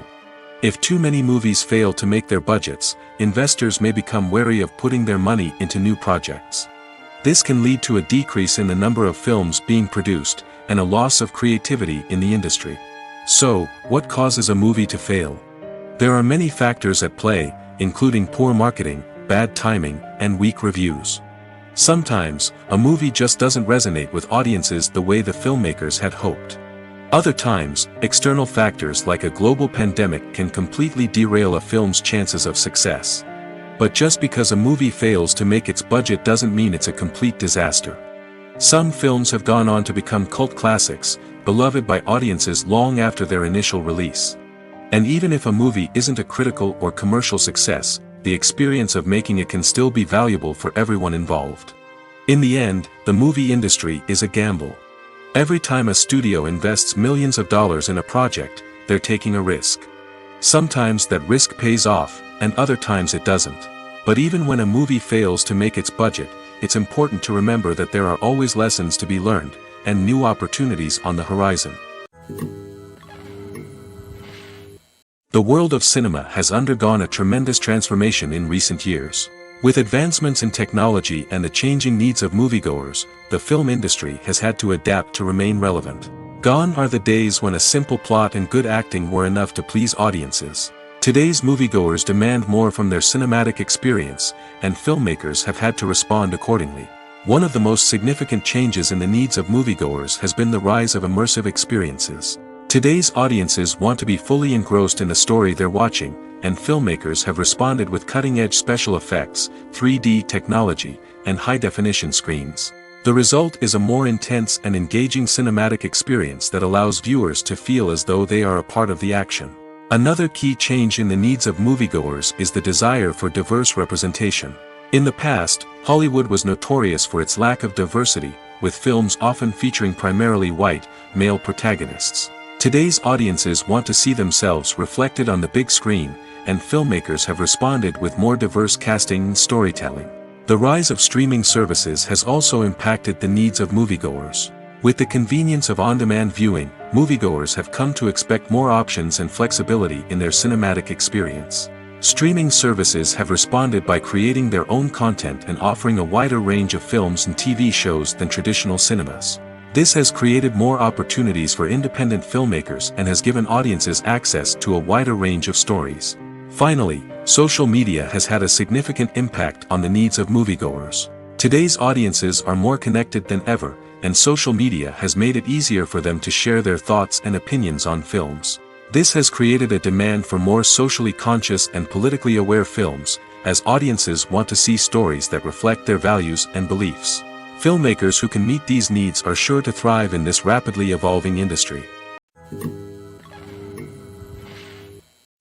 If too many movies fail to make their budgets, investors may become wary of putting their money into new projects. This can lead to a decrease in the number of films being produced, and a loss of creativity in the industry. So, what causes a movie to fail? There are many factors at play, including poor marketing, bad timing, and weak reviews. Sometimes, a movie just doesn't resonate with audiences the way the filmmakers had hoped. Other times, external factors like a global pandemic can completely derail a film's chances of success. But just because a movie fails to make its budget doesn't mean it's a complete disaster. Some films have gone on to become cult classics, beloved by audiences long after their initial release. And even if a movie isn't a critical or commercial success, the experience of making it can still be valuable for everyone involved. In the end, the movie industry is a gamble. Every time a studio invests millions of dollars in a project, they're taking a risk. Sometimes that risk pays off, and other times it doesn't. But even when a movie fails to make its budget, it's important to remember that there are always lessons to be learned, and new opportunities on the horizon. The world of cinema has undergone a tremendous transformation in recent years. With advancements in technology and the changing needs of moviegoers, the film industry has had to adapt to remain relevant. Gone are the days when a simple plot and good acting were enough to please audiences. Today's moviegoers demand more from their cinematic experience, and filmmakers have had to respond accordingly. One of the most significant changes in the needs of moviegoers has been the rise of immersive experiences. Today's audiences want to be fully engrossed in the story they're watching, and filmmakers have responded with cutting-edge special effects, 3D technology, and high-definition screens. The result is a more intense and engaging cinematic experience that allows viewers to feel as though they are a part of the action. Another key change in the needs of moviegoers is the desire for diverse representation. In the past, Hollywood was notorious for its lack of diversity, with films often featuring primarily white, male protagonists. Today's audiences want to see themselves reflected on the big screen, and filmmakers have responded with more diverse casting and storytelling. The rise of streaming services has also impacted the needs of moviegoers. With the convenience of on-demand viewing, moviegoers have come to expect more options and flexibility in their cinematic experience. Streaming services have responded by creating their own content and offering a wider range of films and TV shows than traditional cinemas. This has created more opportunities for independent filmmakers and has given audiences access to a wider range of stories. Finally, social media has had a significant impact on the needs of moviegoers. Today's audiences are more connected than ever, and social media has made it easier for them to share their thoughts and opinions on films. This has created a demand for more socially conscious and politically aware films, as audiences want to see stories that reflect their values and beliefs. Filmmakers who can meet these needs are sure to thrive in this rapidly evolving industry.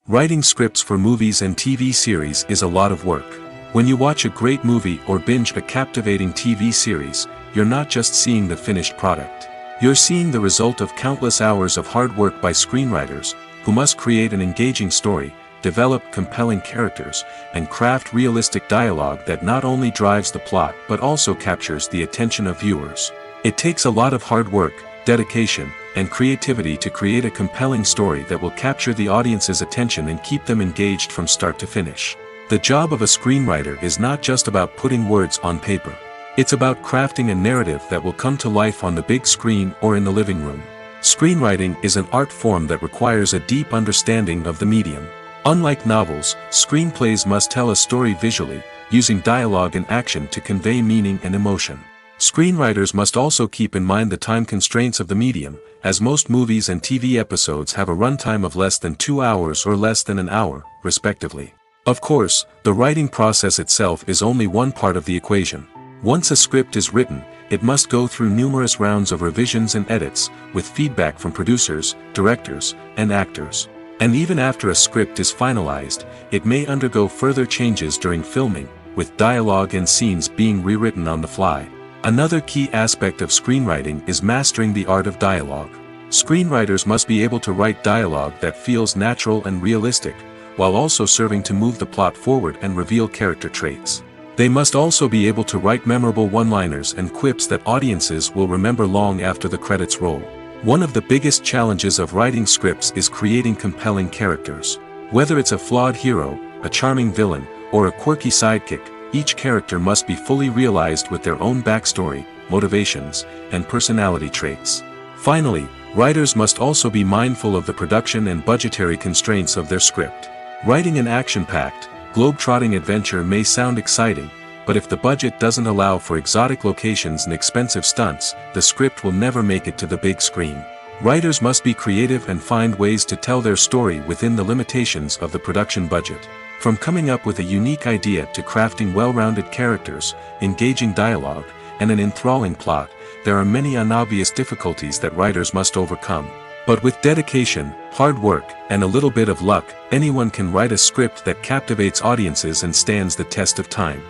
Writing scripts for movies and TV series is a lot of work. When you watch a great movie or binge a captivating TV series, you're not just seeing the finished product. You're seeing the result of countless hours of hard work by screenwriters, who must create an engaging story, develop compelling characters, and craft realistic dialogue that not only drives the plot but also captures the attention of viewers. It takes a lot of hard work, dedication, and creativity to create a compelling story that will capture the audience's attention and keep them engaged from start to finish. The job of a screenwriter is not just about putting words on paper. It's about crafting a narrative that will come to life on the big screen or in the living room. Screenwriting is an art form that requires a deep understanding of the medium. Unlike novels, screenplays must tell a story visually, using dialogue and action to convey meaning and emotion. Screenwriters must also keep in mind the time constraints of the medium, as most movies and TV episodes have a runtime of less than 2 hours or less than an hour, respectively. Of course, the writing process itself is only one part of the equation. Once a script is written, it must go through numerous rounds of revisions and edits, with feedback from producers, directors, and actors. And even after a script is finalized, it may undergo further changes during filming, with dialogue and scenes being rewritten on the fly. Another key aspect of screenwriting is mastering the art of dialogue. Screenwriters must be able to write dialogue that feels natural and realistic, while also serving to move the plot forward and reveal character traits. They must also be able to write memorable one-liners and quips that audiences will remember long after the credits roll. One of the biggest challenges of writing scripts is creating compelling characters. Whether it's a flawed hero, a charming villain, or a quirky sidekick, each character must be fully realized with their own backstory, motivations, and personality traits. Finally, writers must also be mindful of the production and budgetary constraints of their script. Writing an action-packed, globe-trotting adventure may sound exciting, but if the budget doesn't allow for exotic locations and expensive stunts, the script will never make it to the big screen. Writers must be creative and find ways to tell their story within the limitations of the production budget. From coming up with a unique idea to crafting well-rounded characters, engaging dialogue, and an enthralling plot, there are many unobvious difficulties that writers must overcome. But with dedication, hard work, and a little bit of luck, anyone can write a script that captivates audiences and stands the test of time.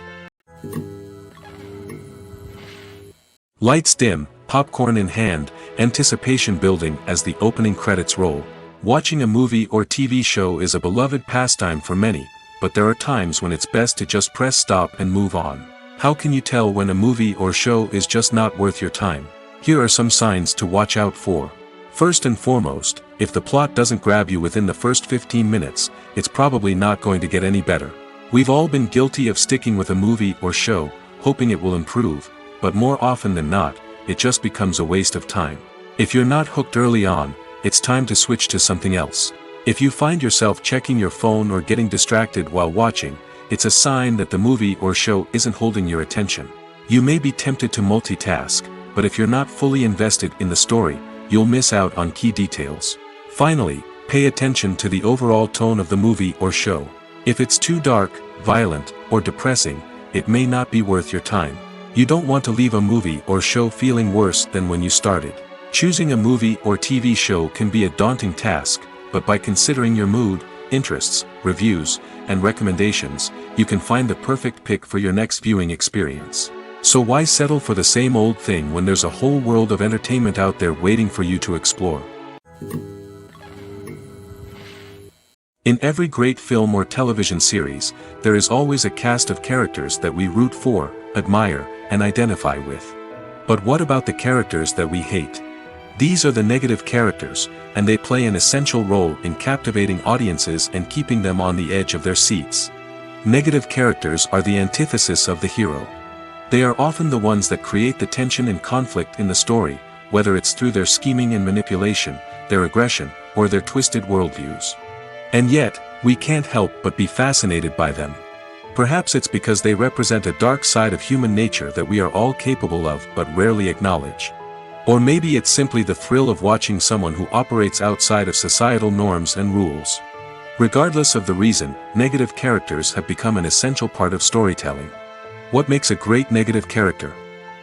Lights dim, popcorn in hand, anticipation building as the opening credits roll. Watching a movie or TV show is a beloved pastime for many, but there are times when it's best to just press stop and move on. How can you tell when a movie or show is just not worth your time? Here are some signs to watch out for. First and foremost, if the plot doesn't grab you within the first 15 minutes, it's probably not going to get any better. We've all been guilty of sticking with a movie or show, hoping it will improve, but more often than not, it just becomes a waste of time. If you're not hooked early on, it's time to switch to something else. If you find yourself checking your phone or getting distracted while watching, it's a sign that the movie or show isn't holding your attention. You may be tempted to multitask, but if you're not fully invested in the story, you'll miss out on key details. Finally, pay attention to the overall tone of the movie or show. If it's too dark, violent, or depressing, it may not be worth your time. You don't want to leave a movie or show feeling worse than when you started. Choosing a movie or TV show can be a daunting task, but by considering your mood, interests, reviews, and recommendations, you can find the perfect pick for your next viewing experience. So why settle for the same old thing when there's a whole world of entertainment out there waiting for you to explore? In every great film or television series, there is always a cast of characters that we root for, admire, and identify with. But what about the characters that we hate? These are the negative characters, and they play an essential role in captivating audiences and keeping them on the edge of their seats. Negative characters are the antithesis of the hero. They are often the ones that create the tension and conflict in the story, whether it's through their scheming and manipulation, their aggression, or their twisted worldviews. And yet, we can't help but be fascinated by them. Perhaps it's because they represent a dark side of human nature that we are all capable of but rarely acknowledge. Or maybe it's simply the thrill of watching someone who operates outside of societal norms and rules. Regardless of the reason, negative characters have become an essential part of storytelling. What makes a great negative character?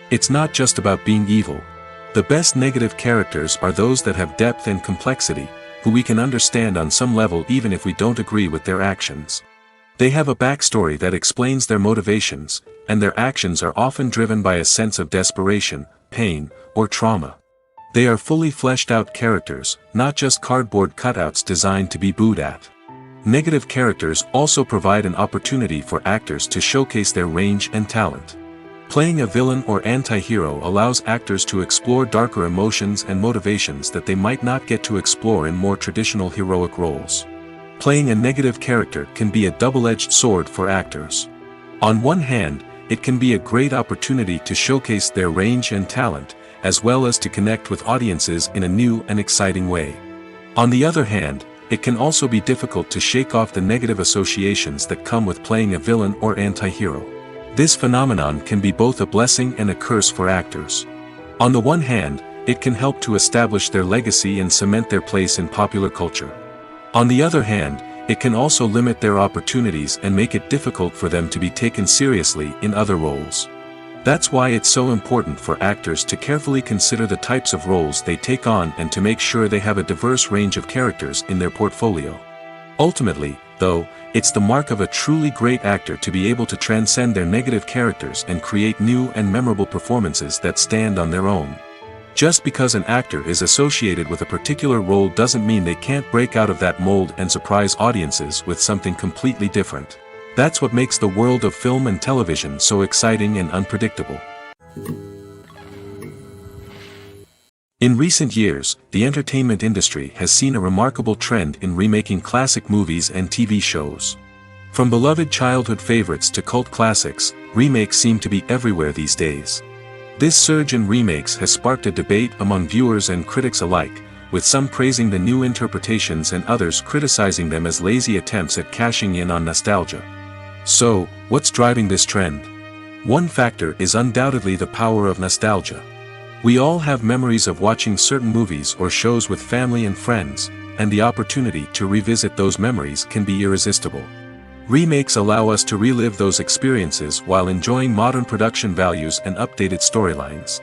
It's not just about being evil. The best negative characters are those that have depth and complexity, who we can understand on some level even if we don't agree with their actions. They have a backstory that explains their motivations, and their actions are often driven by a sense of desperation, pain, or trauma. They are fully fleshed out characters, not just cardboard cutouts designed to be booed at. Negative characters also provide an opportunity for actors to showcase their range and talent. Playing a villain or anti-hero allows actors to explore darker emotions and motivations that they might not get to explore in more traditional heroic roles. Playing a negative character can be a double-edged sword for actors. On one hand, it can be a great opportunity to showcase their range and talent, as well as to connect with audiences in a new and exciting way. On the other hand, it can also be difficult to shake off the negative associations that come with playing a villain or anti-hero. This phenomenon can be both a blessing and a curse for actors. On the one hand, it can help to establish their legacy and cement their place in popular culture. On the other hand, it can also limit their opportunities and make it difficult for them to be taken seriously in other roles. That's why it's so important for actors to carefully consider the types of roles they take on and to make sure they have a diverse range of characters in their portfolio. Ultimately, though, it's the mark of a truly great actor to be able to transcend their negative characters and create new and memorable performances that stand on their own. Just because an actor is associated with a particular role doesn't mean they can't break out of that mold and surprise audiences with something completely different. That's what makes the world of film and television so exciting and unpredictable. In recent years, the entertainment industry has seen a remarkable trend in remaking classic movies and TV shows. From beloved childhood favorites to cult classics, remakes seem to be everywhere these days. This surge in remakes has sparked a debate among viewers and critics alike, with some praising the new interpretations and others criticizing them as lazy attempts at cashing in on nostalgia. So, what's driving this trend? One factor is undoubtedly the power of nostalgia. We all have memories of watching certain movies or shows with family and friends, and the opportunity to revisit those memories can be irresistible. Remakes allow us to relive those experiences while enjoying modern production values and updated storylines.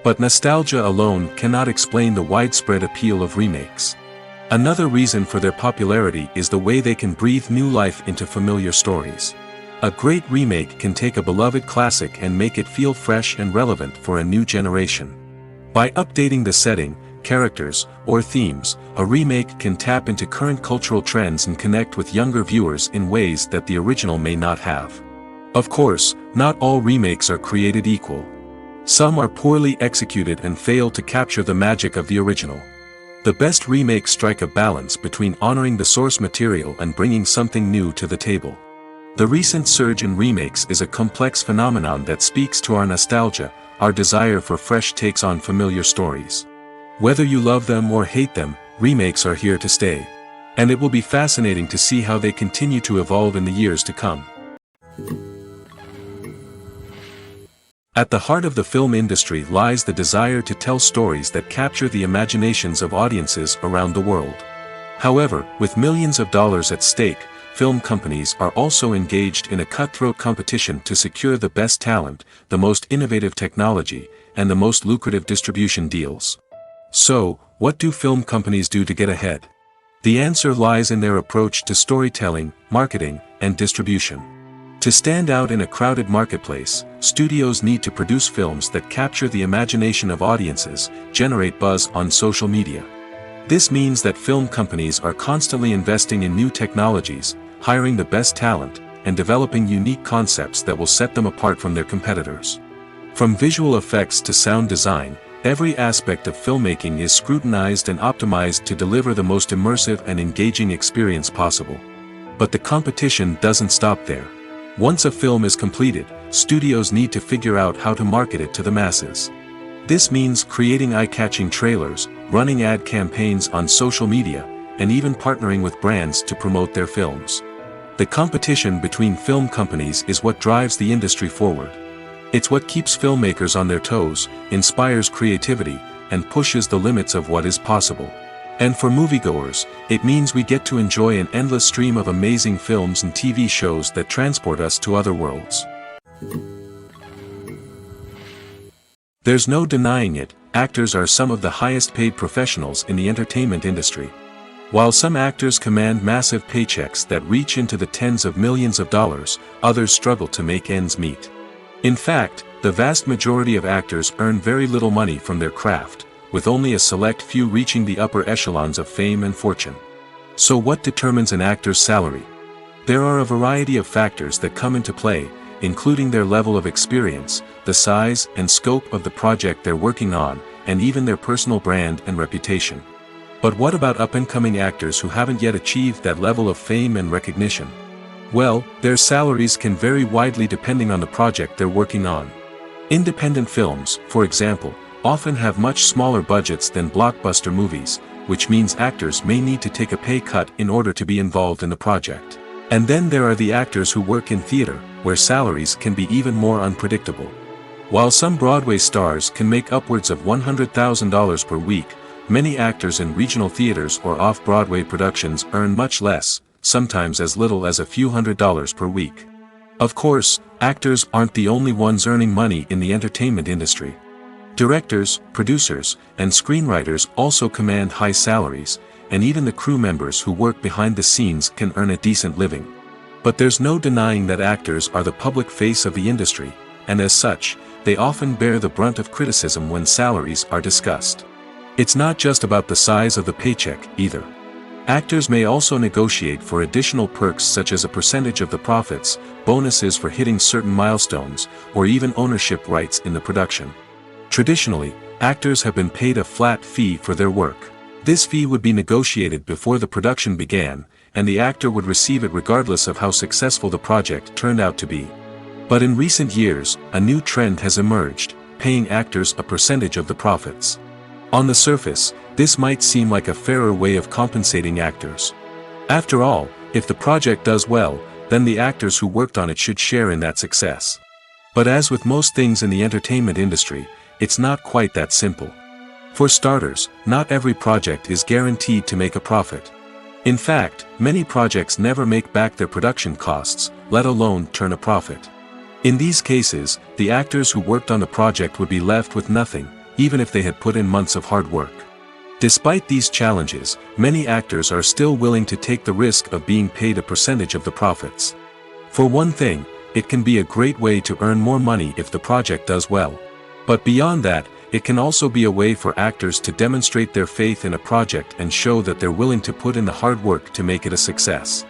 But nostalgia alone cannot explain the widespread appeal of remakes. Another reason for their popularity is the way they can breathe new life into familiar stories. A great remake can take a beloved classic and make it feel fresh and relevant for a new generation. By updating the setting, characters, or themes, a remake can tap into current cultural trends and connect with younger viewers in ways that the original may not have. Of course, not all remakes are created equal. Some are poorly executed and fail to capture the magic of the original. The best remakes strike a balance between honoring the source material and bringing something new to the table. The recent surge in remakes is a complex phenomenon that speaks to our nostalgia, our desire for fresh takes on familiar stories. Whether you love them or hate them, remakes are here to stay. And it will be fascinating to see how they continue to evolve in the years to come. At the heart of the film industry lies the desire to tell stories that capture the imaginations of audiences around the world. However, with millions of dollars at stake, film companies are also engaged in a cutthroat competition to secure the best talent, the most innovative technology, and the most lucrative distribution deals. So, what do film companies do to get ahead? The answer lies in their approach to storytelling, marketing, and distribution. To stand out in a crowded marketplace, studios need to produce films that capture the imagination of audiences, generate buzz on social media. This means that film companies are constantly investing in new technologies, hiring the best talent, and developing unique concepts that will set them apart from their competitors. From visual effects to sound design, every aspect of filmmaking is scrutinized and optimized to deliver the most immersive and engaging experience possible. But the competition doesn't stop there. Once a film is completed, studios need to figure out how to market it to the masses. This means creating eye-catching trailers, running ad campaigns on social media, and even partnering with brands to promote their films. The competition between film companies is what drives the industry forward. It's what keeps filmmakers on their toes, inspires creativity, and pushes the limits of what is possible. And for moviegoers, it means we get to enjoy an endless stream of amazing films and TV shows that transport us to other worlds. There's no denying it, actors are some of the highest paid professionals in the entertainment industry. While some actors command massive paychecks that reach into the tens of millions of dollars, others struggle to make ends meet. In fact, the vast majority of actors earn very little money from their craft, with only a select few reaching the upper echelons of fame and fortune. So what determines an actor's salary? There are a variety of factors that come into play, including their level of experience, the size and scope of the project they're working on, and even their personal brand and reputation. But what about up-and-coming actors who haven't yet achieved that level of fame and recognition? Well, their salaries can vary widely depending on the project they're working on. Independent films, for example, often have much smaller budgets than blockbuster movies, which means actors may need to take a pay cut in order to be involved in the project. And then there are the actors who work in theater, where salaries can be even more unpredictable. While some Broadway stars can make upwards of $100,000 per week, many actors in regional theaters or off-Broadway productions earn much less, sometimes as little as a few $100s per week. Of course, actors aren't the only ones earning money in the entertainment industry. Directors, producers, and screenwriters also command high salaries, and even the crew members who work behind the scenes can earn a decent living. But there's no denying that actors are the public face of the industry, and as such, they often bear the brunt of criticism when salaries are discussed. It's not just about the size of the paycheck, either. Actors may also negotiate for additional perks such as a percentage of the profits, bonuses for hitting certain milestones, or even ownership rights in the production. Traditionally, actors have been paid a flat fee for their work. This fee would be negotiated before the production began, and the actor would receive it regardless of how successful the project turned out to be. But in recent years, a new trend has emerged, paying actors a percentage of the profits. On the surface, this might seem like a fairer way of compensating actors. After all, if the project does well, then the actors who worked on it should share in that success. But as with most things in the entertainment industry, it's not quite that simple. For starters, not every project is guaranteed to make a profit. In fact, many projects never make back their production costs, let alone turn a profit. In these cases, the actors who worked on the project would be left with nothing, even if they had put in months of hard work. Despite these challenges, many actors are still willing to take the risk of being paid a percentage of the profits. For one thing, it can be a great way to earn more money if the project does well. But beyond that, it can also be a way for actors to demonstrate their faith in a project and show that they're willing to put in the hard work to make it a success.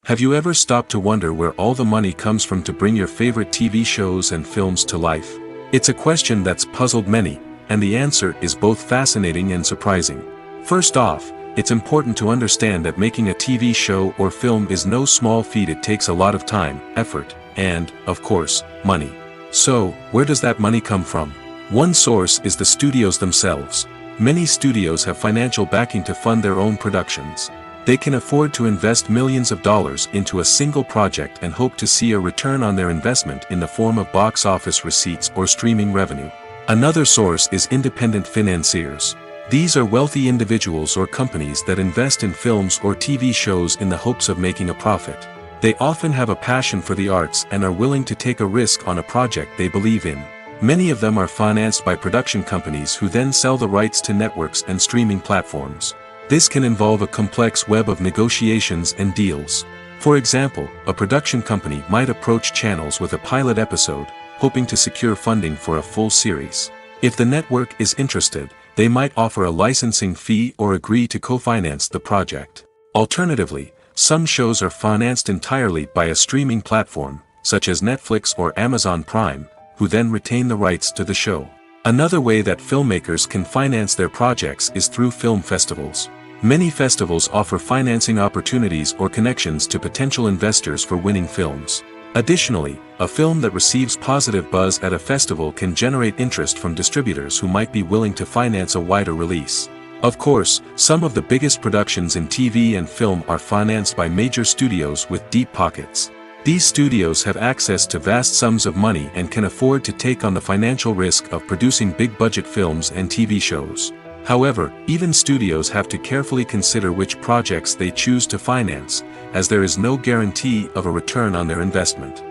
Have you ever stopped to wonder where all the money comes from to bring your favorite TV shows and films to life? It's a question that's puzzled many, and the answer is both fascinating and surprising. First off, it's important to understand that making a TV show or film is no small feat. It takes a lot of time, effort, and, of course, money. So, where does that money come from? One source is the studios themselves. Many studios have financial backing to fund their own productions. They can afford to invest millions of dollars into a single project and hope to see a return on their investment in the form of box office receipts or streaming revenue. Another source is independent financiers. These are wealthy individuals or companies that invest in films or TV shows in the hopes of making a profit. They often have a passion for the arts and are willing to take a risk on a project they believe in. Many of them are financed by production companies who then sell the rights to networks and streaming platforms. This can involve a complex web of negotiations and deals. For example, a production company might approach channels with a pilot episode, hoping to secure funding for a full series. If the network is interested, they might offer a licensing fee or agree to co-finance the project. Alternatively, some shows are financed entirely by a streaming platform, such as Netflix or Amazon Prime, who then retain the rights to the show. Another way that filmmakers can finance their projects is through film festivals. Many festivals offer financing opportunities or connections to potential investors for winning films. Additionally, a film that receives positive buzz at a festival can generate interest from distributors who might be willing to finance a wider release. Of course, some of the biggest productions in TV and film are financed by major studios with deep pockets. These studios have access to vast sums of money and can afford to take on the financial risk of producing big-budget films and TV shows. However, even studios have to carefully consider which projects they choose to finance, as there is no guarantee of a return on their investment.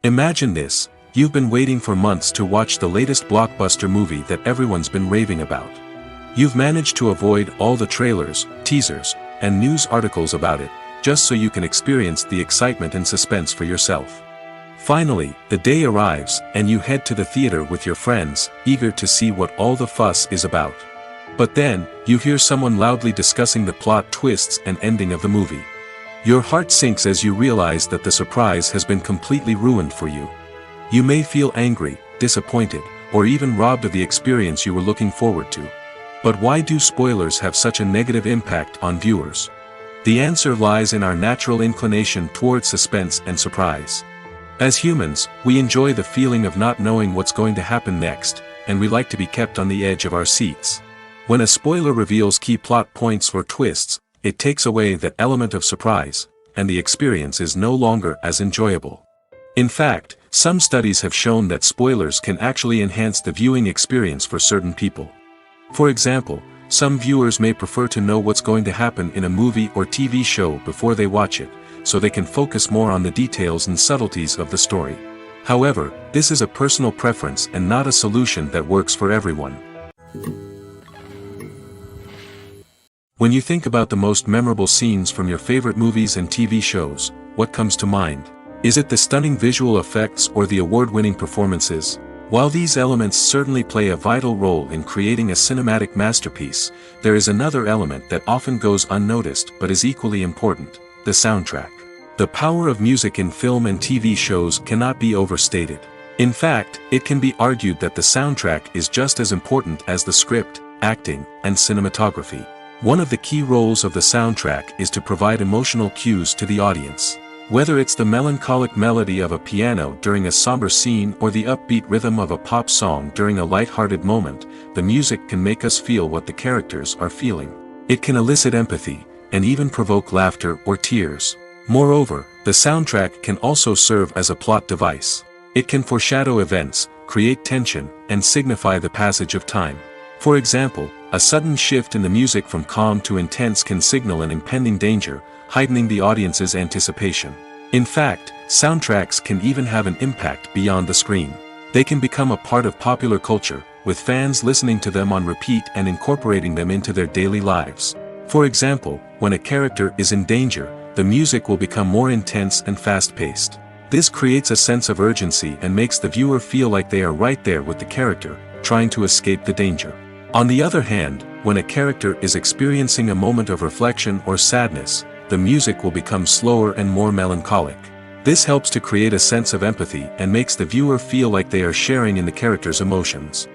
Imagine this: you've been waiting for months to watch the latest blockbuster movie that everyone's been raving about. You've managed to avoid all the trailers, teasers, and news articles about it, just so you can experience the excitement and suspense for yourself. Finally, the day arrives, and you head to the theater with your friends, eager to see what all the fuss is about. But then, you hear someone loudly discussing the plot twists and ending of the movie. Your heart sinks as you realize that the surprise has been completely ruined for you. You may feel angry, disappointed, or even robbed of the experience you were looking forward to. But why do spoilers have such a negative impact on viewers? The answer lies in our natural inclination towards suspense and surprise. As humans, we enjoy the feeling of not knowing what's going to happen next, and we like to be kept on the edge of our seats. When a spoiler reveals key plot points or twists, it takes away that element of surprise, and the experience is no longer as enjoyable. In fact, some studies have shown that spoilers can actually enhance the viewing experience for certain people. For example, some viewers may prefer to know what's going to happen in a movie or TV show before they watch it, so they can focus more on the details and subtleties of the story. However, this is a personal preference and not a solution that works for everyone. When you think about the most memorable scenes from your favorite movies and TV shows, what comes to mind? Is it the stunning visual effects or the award-winning performances? While these elements certainly play a vital role in creating a cinematic masterpiece, there is another element that often goes unnoticed but is equally important: the soundtrack. The power of music in film and TV shows cannot be overstated. In fact, it can be argued that the soundtrack is just as important as the script, acting, and cinematography. One of the key roles of the soundtrack is to provide emotional cues to the audience. Whether it's the melancholic melody of a piano during a somber scene or the upbeat rhythm of a pop song during a light-hearted moment, the music can make us feel what the characters are feeling. It can elicit empathy, and even provoke laughter or tears. Moreover, the soundtrack can also serve as a plot device. It can foreshadow events, create tension, and signify the passage of time. For example, a sudden shift in the music from calm to intense can signal an impending danger, heightening the audience's anticipation. In fact, soundtracks can even have an impact beyond the screen. They can become a part of popular culture, with fans listening to them on repeat and incorporating them into their daily lives. For example, when a character is in danger, the music will become more intense and fast-paced. This creates a sense of urgency and makes the viewer feel like they are right there with the character, trying to escape the danger. On the other hand, when a character is experiencing a moment of reflection or sadness, the music will become slower and more melancholic. This helps to create a sense of empathy and makes the viewer feel like they are sharing in the character's emotions.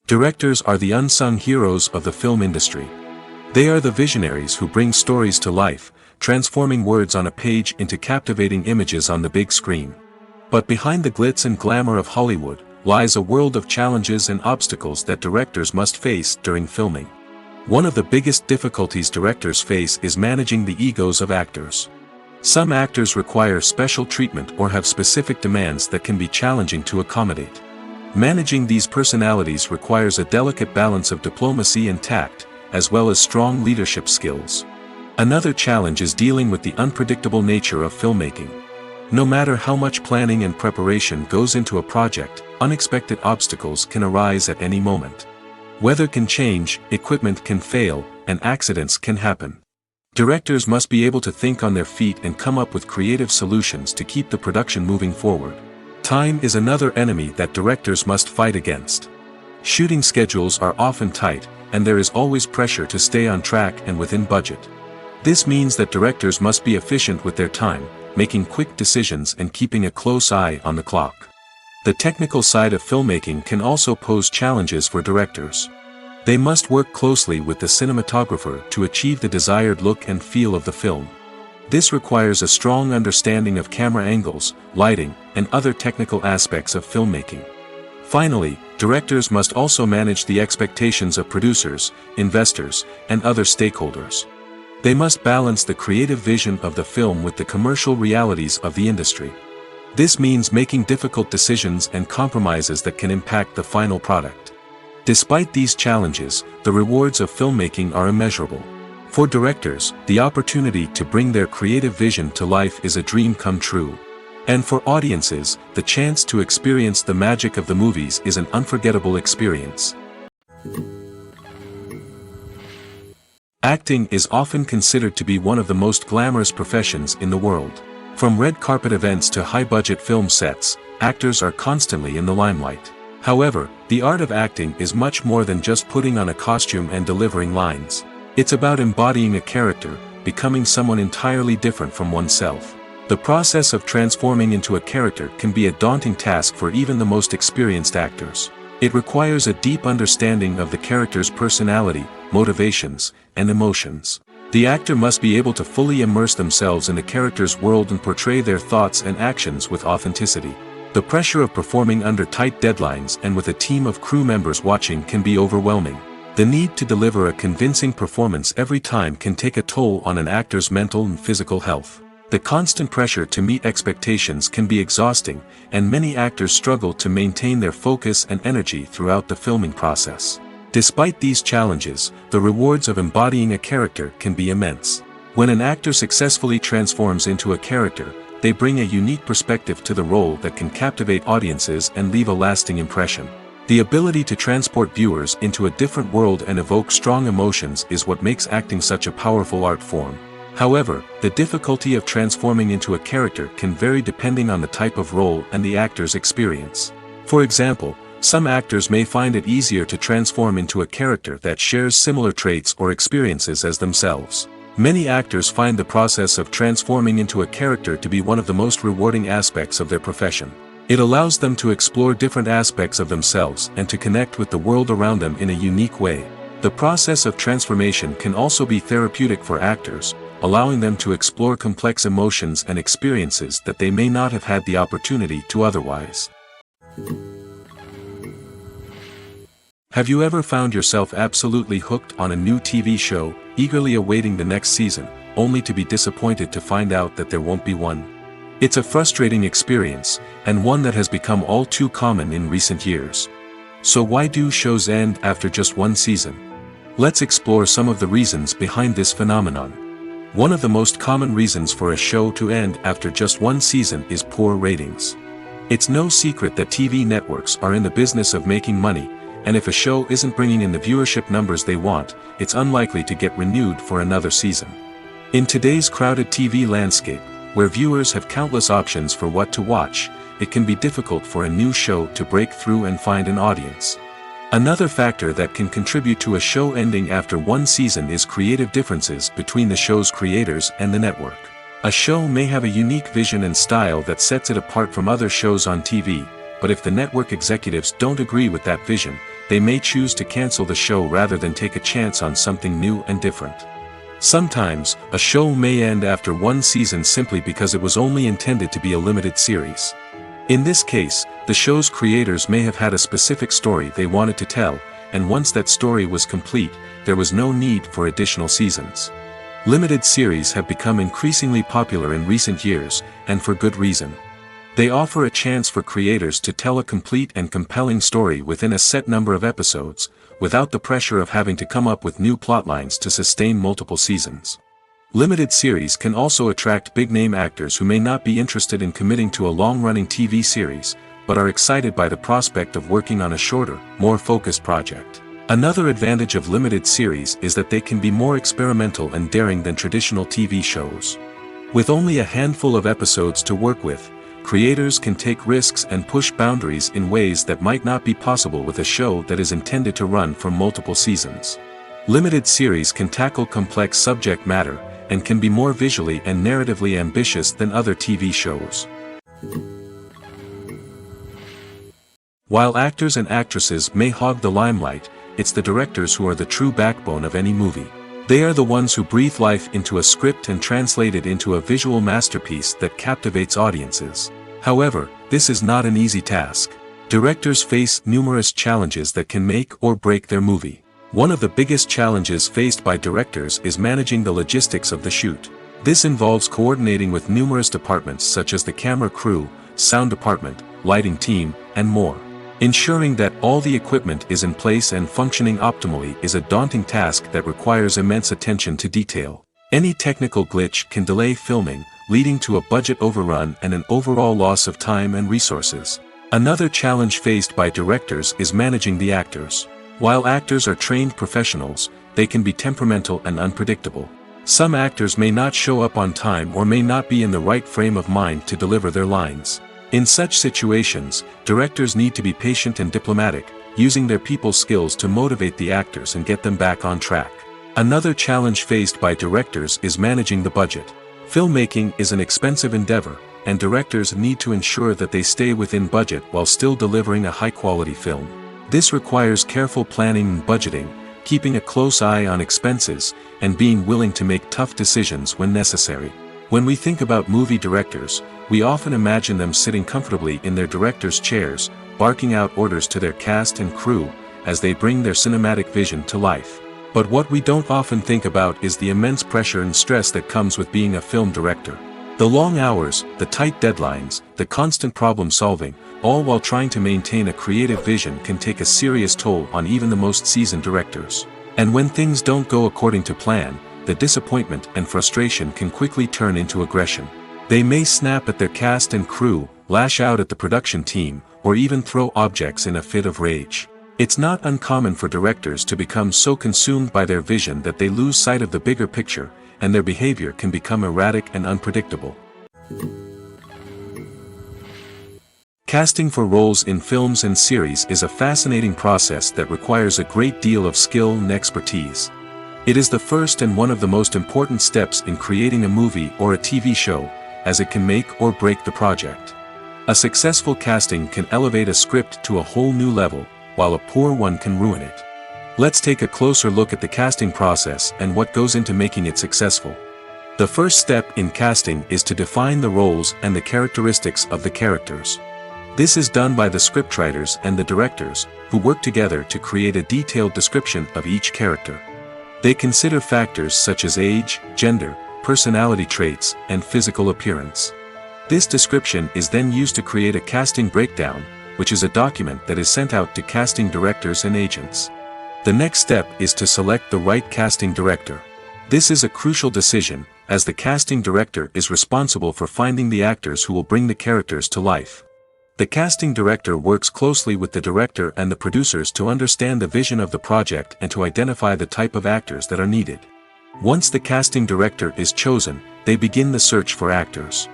Directors are the unsung heroes of the film industry. They are the visionaries who bring stories to life, transforming words on a page into captivating images on the big screen. But behind the glitz and glamour of Hollywood lies a world of challenges and obstacles that directors must face during filming. One of the biggest difficulties directors face is managing the egos of actors. Some actors require special treatment or have specific demands that can be challenging to accommodate. Managing these personalities requires a delicate balance of diplomacy and tact, as well as strong leadership skills. Another challenge is dealing with the unpredictable nature of filmmaking. No matter how much planning and preparation goes into a project, unexpected obstacles can arise at any moment. Weather can change, equipment can fail, and accidents can happen. Directors must be able to think on their feet and come up with creative solutions to keep the production moving forward. Time is another enemy that directors must fight against. Shooting schedules are often tight, and there is always pressure to stay on track and within budget. This means that directors must be efficient with their time, making quick decisions and keeping a close eye on the clock. The technical side of filmmaking can also pose challenges for directors. They must work closely with the cinematographer to achieve the desired look and feel of the film. This requires a strong understanding of camera angles, lighting, and other technical aspects of filmmaking. Finally, directors must also manage the expectations of producers, investors, and other stakeholders. They must balance the creative vision of the film with the commercial realities of the industry. This means making difficult decisions and compromises that can impact the final product. Despite these challenges, the rewards of filmmaking are immeasurable. For directors, the opportunity to bring their creative vision to life is a dream come true. And for audiences, the chance to experience the magic of the movies is an unforgettable experience. Acting is often considered to be one of the most glamorous professions in the world. From red carpet events to high-budget film sets, actors are constantly in the limelight. However, the art of acting is much more than just putting on a costume and delivering lines. It's about embodying a character, becoming someone entirely different from oneself. The process of transforming into a character can be a daunting task for even the most experienced actors. It requires a deep understanding of the character's personality, motivations, and emotions. The actor must be able to fully immerse themselves in the character's world and portray their thoughts and actions with authenticity. The pressure of performing under tight deadlines and with a team of crew members watching can be overwhelming. The need to deliver a convincing performance every time can take a toll on an actor's mental and physical health. The constant pressure to meet expectations can be exhausting, and many actors struggle to maintain their focus and energy throughout the filming process. Despite these challenges, the rewards of embodying a character can be immense. When an actor successfully transforms into a character, they bring a unique perspective to the role that can captivate audiences and leave a lasting impression. The ability to transport viewers into a different world and evoke strong emotions is what makes acting such a powerful art form. However, the difficulty of transforming into a character can vary depending on the type of role and the actor's experience. For example, some actors may find it easier to transform into a character that shares similar traits or experiences as themselves. Many actors find the process of transforming into a character to be one of the most rewarding aspects of their profession. It allows them to explore different aspects of themselves and to connect with the world around them in a unique way. The process of transformation can also be therapeutic for actors, allowing them to explore complex emotions and experiences that they may not have had the opportunity to otherwise. Have you ever found yourself absolutely hooked on a new TV show, eagerly awaiting the next season, only to be disappointed to find out that there won't be one? It's a frustrating experience, and one that has become all too common in recent years. So why do shows end after just one season? Let's explore some of the reasons behind this phenomenon. One of the most common reasons for a show to end after just one season is poor ratings. It's no secret that TV networks are in the business of making money, and if a show isn't bringing in the viewership numbers they want, it's unlikely to get renewed for another season. In today's crowded TV landscape, where viewers have countless options for what to watch, it can be difficult for a new show to break through and find an audience. Another factor that can contribute to a show ending after one season is creative differences between the show's creators and the network. A show may have a unique vision and style that sets it apart from other shows on TV, but if the network executives don't agree with that vision, they may choose to cancel the show rather than take a chance on something new and different. Sometimes, a show may end after one season simply because it was only intended to be a limited series. In this case, the show's creators may have had a specific story they wanted to tell, and once that story was complete, there was no need for additional seasons. Limited series have become increasingly popular in recent years, and for good reason. They offer a chance for creators to tell a complete and compelling story within a set number of episodes, without the pressure of having to come up with new plotlines to sustain multiple seasons. Limited series can also attract big-name actors who may not be interested in committing to a long-running TV series, but are excited by the prospect of working on a shorter, more focused project. Another advantage of limited series is that they can be more experimental and daring than traditional TV shows. With only a handful of episodes to work with, creators can take risks and push boundaries in ways that might not be possible with a show that is intended to run for multiple seasons. Limited series can tackle complex subject matter, and can be more visually and narratively ambitious than other TV shows. While actors and actresses may hog the limelight, it's the directors who are the true backbone of any movie. They are the ones who breathe life into a script and translate it into a visual masterpiece that captivates audiences. However, this is not an easy task. Directors face numerous challenges that can make or break their movie. One of the biggest challenges faced by directors is managing the logistics of the shoot. This involves coordinating with numerous departments such as the camera crew, sound department, lighting team, and more. Ensuring that all the equipment is in place and functioning optimally is a daunting task that requires immense attention to detail. Any technical glitch can delay filming, leading to a budget overrun and an overall loss of time and resources. Another challenge faced by directors is managing the actors. While actors are trained professionals, they can be temperamental and unpredictable. Some actors may not show up on time or may not be in the right frame of mind to deliver their lines. In such situations, directors need to be patient and diplomatic, using their people skills to motivate the actors and get them back on track. Another challenge faced by directors is managing the budget. Filmmaking is an expensive endeavor, and directors need to ensure that they stay within budget while still delivering a high-quality film. This requires careful planning and budgeting, keeping a close eye on expenses, and being willing to make tough decisions when necessary. When we think about movie directors, we often imagine them sitting comfortably in their director's chairs, barking out orders to their cast and crew, as they bring their cinematic vision to life. But what we don't often think about is the immense pressure and stress that comes with being a film director. The long hours, the tight deadlines, the constant problem solving, all while trying to maintain a creative vision can take a serious toll on even the most seasoned directors. And when things don't go according to plan, the disappointment and frustration can quickly turn into aggression. They may snap at their cast and crew, lash out at the production team, or even throw objects in a fit of rage. It's not uncommon for directors to become so consumed by their vision that they lose sight of the bigger picture, and their behavior can become erratic and unpredictable. Casting for roles in films and series is a fascinating process that requires a great deal of skill and expertise. It is the first and one of the most important steps in creating a movie or a TV show, as it can make or break the project. A successful casting can elevate a script to a whole new level, while a poor one can ruin it. Let's take a closer look at the casting process and what goes into making it successful. The first step in casting is to define the roles and the characteristics of the characters. This is done by the scriptwriters and the directors, who work together to create a detailed description of each character. They consider factors such as age, gender, personality traits, and physical appearance. This description is then used to create a casting breakdown, which is a document that is sent out to casting directors and agents. The next step is to select the right casting director. This is a crucial decision, as the casting director is responsible for finding the actors who will bring the characters to life. The casting director works closely with the director and the producers to understand the vision of the project and to identify the type of actors that are needed. Once the casting director is chosen, they begin the search for actors.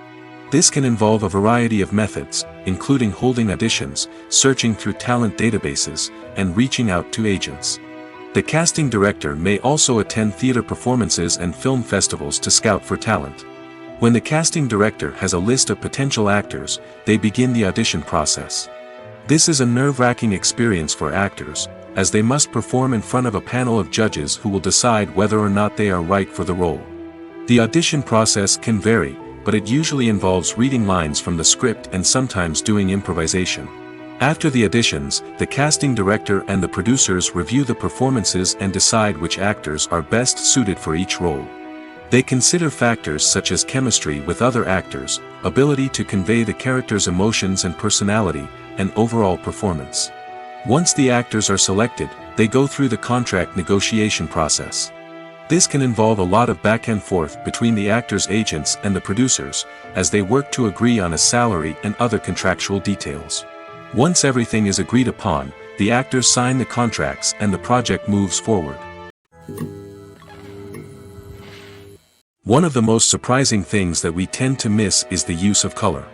This can involve a variety of methods, including holding auditions, searching through talent databases, and reaching out to agents. The casting director may also attend theater performances and film festivals to scout for talent. When the casting director has a list of potential actors, they begin the audition process. This is a nerve-wracking experience for actors, as they must perform in front of a panel of judges who will decide whether or not they are right for the role. The audition process can vary, but it usually involves reading lines from the script and sometimes doing improvisation. After the auditions, the casting director and the producers review the performances and decide which actors are best suited for each role. They consider factors such as chemistry with other actors, ability to convey the character's emotions and personality, and overall performance. Once the actors are selected, they go through the contract negotiation process. This can involve a lot of back and forth between the actors' agents and the producers, as they work to agree on a salary and other contractual details. Once everything is agreed upon, the actors sign the contracts and the project moves forward. One of the most surprising things that we tend to miss is the use of color.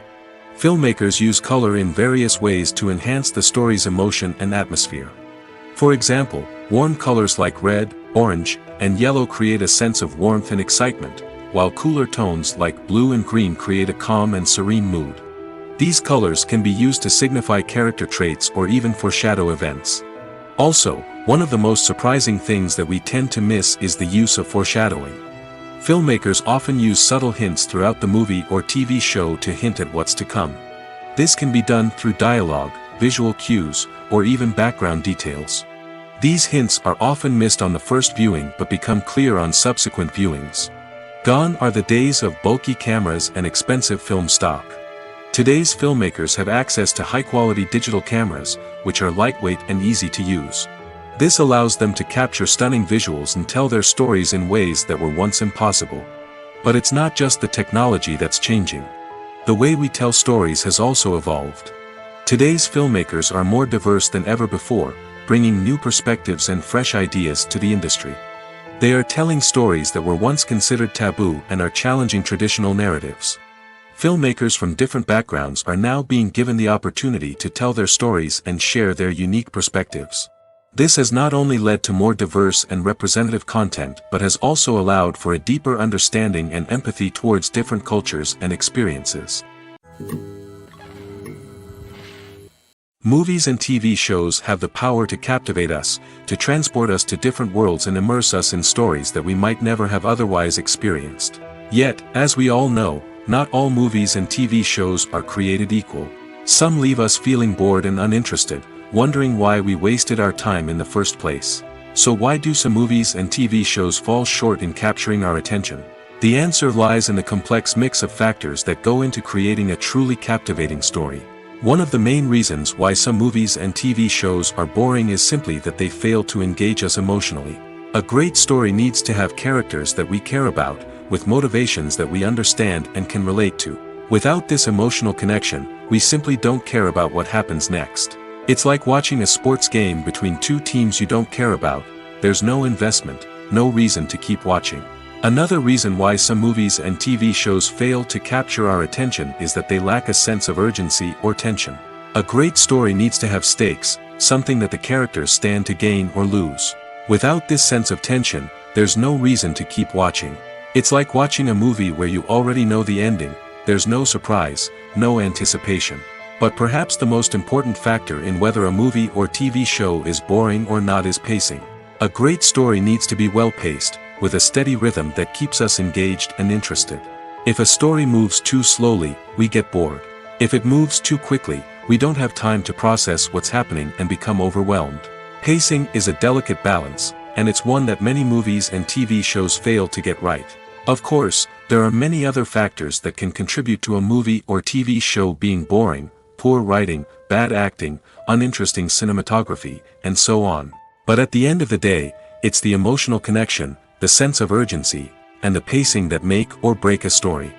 Filmmakers use color in various ways to enhance the story's emotion and atmosphere. For example, warm colors like red, orange, and yellow create a sense of warmth and excitement, while cooler tones like blue and green create a calm and serene mood. These colors can be used to signify character traits or even foreshadow events. Also, one of the most surprising things that we tend to miss is the use of foreshadowing. Filmmakers often use subtle hints throughout the movie or TV show to hint at what's to come. This can be done through dialogue, visual cues, or even background details. These hints are often missed on the first viewing but become clear on subsequent viewings. Gone are the days of bulky cameras and expensive film stock. Today's filmmakers have access to high-quality digital cameras, which are lightweight and easy to use. This allows them to capture stunning visuals and tell their stories in ways that were once impossible. But it's not just the technology that's changing. The way we tell stories has also evolved. Today's filmmakers are more diverse than ever before, bringing new perspectives and fresh ideas to the industry. They are telling stories that were once considered taboo and are challenging traditional narratives. Filmmakers from different backgrounds are now being given the opportunity to tell their stories and share their unique perspectives. This has not only led to more diverse and representative content but has also allowed for a deeper understanding and empathy towards different cultures and experiences. Movies and TV shows have the power to captivate us, to transport us to different worlds and immerse us in stories that we might never have otherwise experienced. Yet, as we all know, not all movies and TV shows are created equal. Some leave us feeling bored and uninterested, wondering why we wasted our time in the first place. So why do some movies and TV shows fall short in capturing our attention? The answer lies in the complex mix of factors that go into creating a truly captivating story. One of the main reasons why some movies and TV shows are boring is simply that they fail to engage us emotionally. A great story needs to have characters that we care about, with motivations that we understand and can relate to. Without this emotional connection, we simply don't care about what happens next. It's like watching a sports game between two teams you don't care about. There's no investment, no reason to keep watching. Another reason why some movies and TV shows fail to capture our attention is that they lack a sense of urgency or tension. A great story needs to have stakes, something that the characters stand to gain or lose. Without this sense of tension, there's no reason to keep watching. It's like watching a movie where you already know the ending. There's no surprise, no anticipation. But perhaps the most important factor in whether a movie or TV show is boring or not is pacing. A great story needs to be well-paced, with a steady rhythm that keeps us engaged and interested. If a story moves too slowly, we get bored. If it moves too quickly, we don't have time to process what's happening and become overwhelmed. Pacing is a delicate balance, and it's one that many movies and TV shows fail to get right. Of course, there are many other factors that can contribute to a movie or TV show being boring: poor writing, bad acting, uninteresting cinematography, and so on. But at the end of the day, it's the emotional connection, the sense of urgency, and the pacing that make or break a story.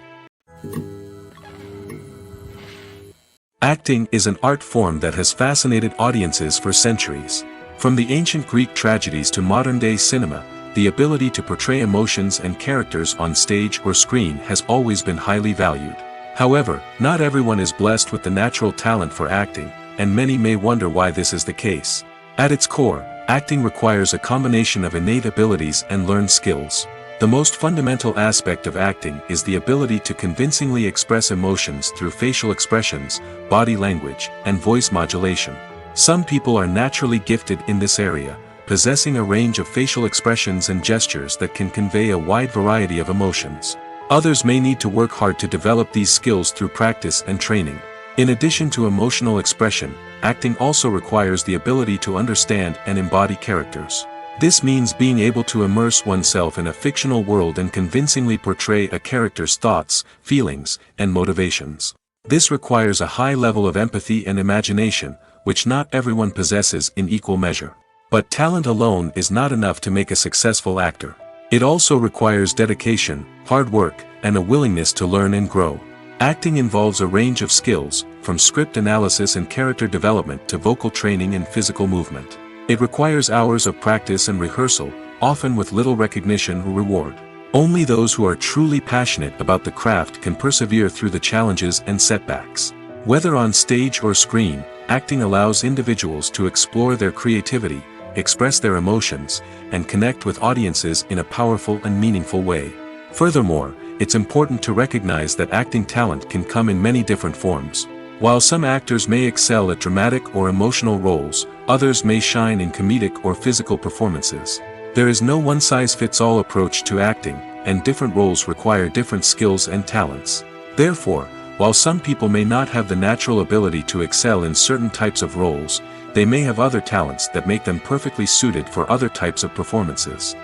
Acting is an art form that has fascinated audiences for centuries. From the ancient Greek tragedies to modern-day cinema, the ability to portray emotions and characters on stage or screen has always been highly valued. However, not everyone is blessed with the natural talent for acting, and many may wonder why this is the case. At its core, acting requires a combination of innate abilities and learned skills. The most fundamental aspect of acting is the ability to convincingly express emotions through facial expressions, body language, and voice modulation. Some people are naturally gifted in this area, possessing a range of facial expressions and gestures that can convey a wide variety of emotions. Others may need to work hard to develop these skills through practice and training. In addition to emotional expression, acting also requires the ability to understand and embody characters. This means being able to immerse oneself in a fictional world and convincingly portray a character's thoughts, feelings, and motivations. This requires a high level of empathy and imagination, which not everyone possesses in equal measure. But talent alone is not enough to make a successful actor. It also requires dedication, hard work, and a willingness to learn and grow. Acting involves a range of skills, from script analysis and character development to vocal training and physical movement. It requires hours of practice and rehearsal, often with little recognition or reward. Only those who are truly passionate about the craft can persevere through the challenges and setbacks. Whether on stage or screen, acting allows individuals to explore their creativity, express their emotions, and connect with audiences in a powerful and meaningful way. Furthermore, it's important to recognize that acting talent can come in many different forms. While some actors may excel at dramatic or emotional roles, others may shine in comedic or physical performances. There is no one-size-fits-all approach to acting, and different roles require different skills and talents. Therefore, while some people may not have the natural ability to excel in certain types of roles, they may have other talents that make them perfectly suited for other types of performances.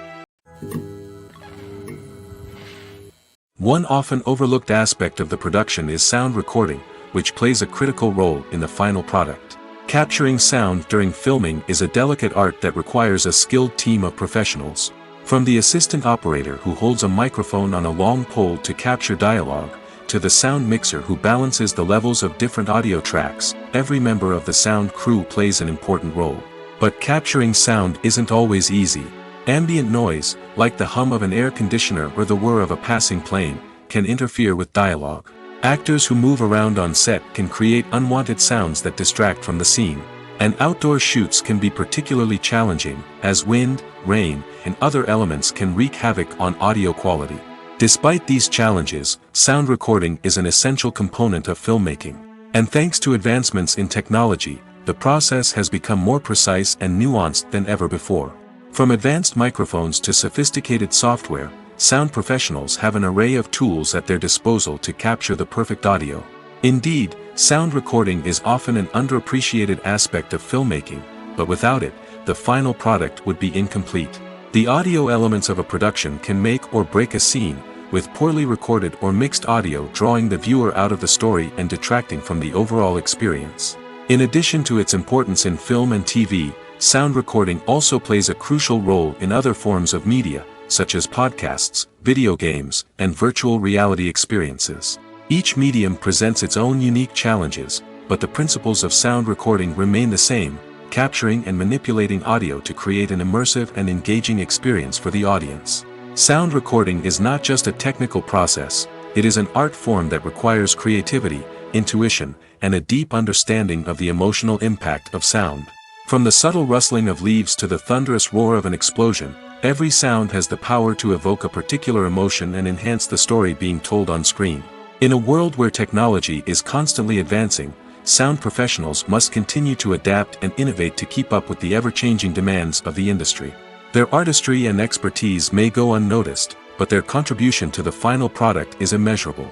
One often overlooked aspect of the production is sound recording, which plays a critical role in the final product. Capturing sound during filming is a delicate art that requires a skilled team of professionals. From the assistant operator who holds a microphone on a long pole to capture dialogue, to the sound mixer who balances the levels of different audio tracks, every member of the sound crew plays an important role. But capturing sound isn't always easy. Ambient noise, like the hum of an air conditioner or the whir of a passing plane, can interfere with dialogue. Actors who move around on set can create unwanted sounds that distract from the scene. And outdoor shoots can be particularly challenging, as wind, rain, and other elements can wreak havoc on audio quality. Despite these challenges, sound recording is an essential component of filmmaking. And thanks to advancements in technology, the process has become more precise and nuanced than ever before. From advanced microphones to sophisticated software, sound professionals have an array of tools at their disposal to capture the perfect audio. Indeed, sound recording is often an underappreciated aspect of filmmaking, but without it, the final product would be incomplete. The audio elements of a production can make or break a scene, with poorly recorded or mixed audio drawing the viewer out of the story and detracting from the overall experience. In addition to its importance in film and TV, sound recording also plays a crucial role in other forms of media, such as podcasts, video games, and virtual reality experiences. Each medium presents its own unique challenges, but the principles of sound recording remain the same, capturing and manipulating audio to create an immersive and engaging experience for the audience. Sound recording is not just a technical process, it is an art form that requires creativity, intuition, and a deep understanding of the emotional impact of sound. From the subtle rustling of leaves to the thunderous roar of an explosion, every sound has the power to evoke a particular emotion and enhance the story being told on screen. In a world where technology is constantly advancing, sound professionals must continue to adapt and innovate to keep up with the ever-changing demands of the industry. Their artistry and expertise may go unnoticed, but their contribution to the final product is immeasurable.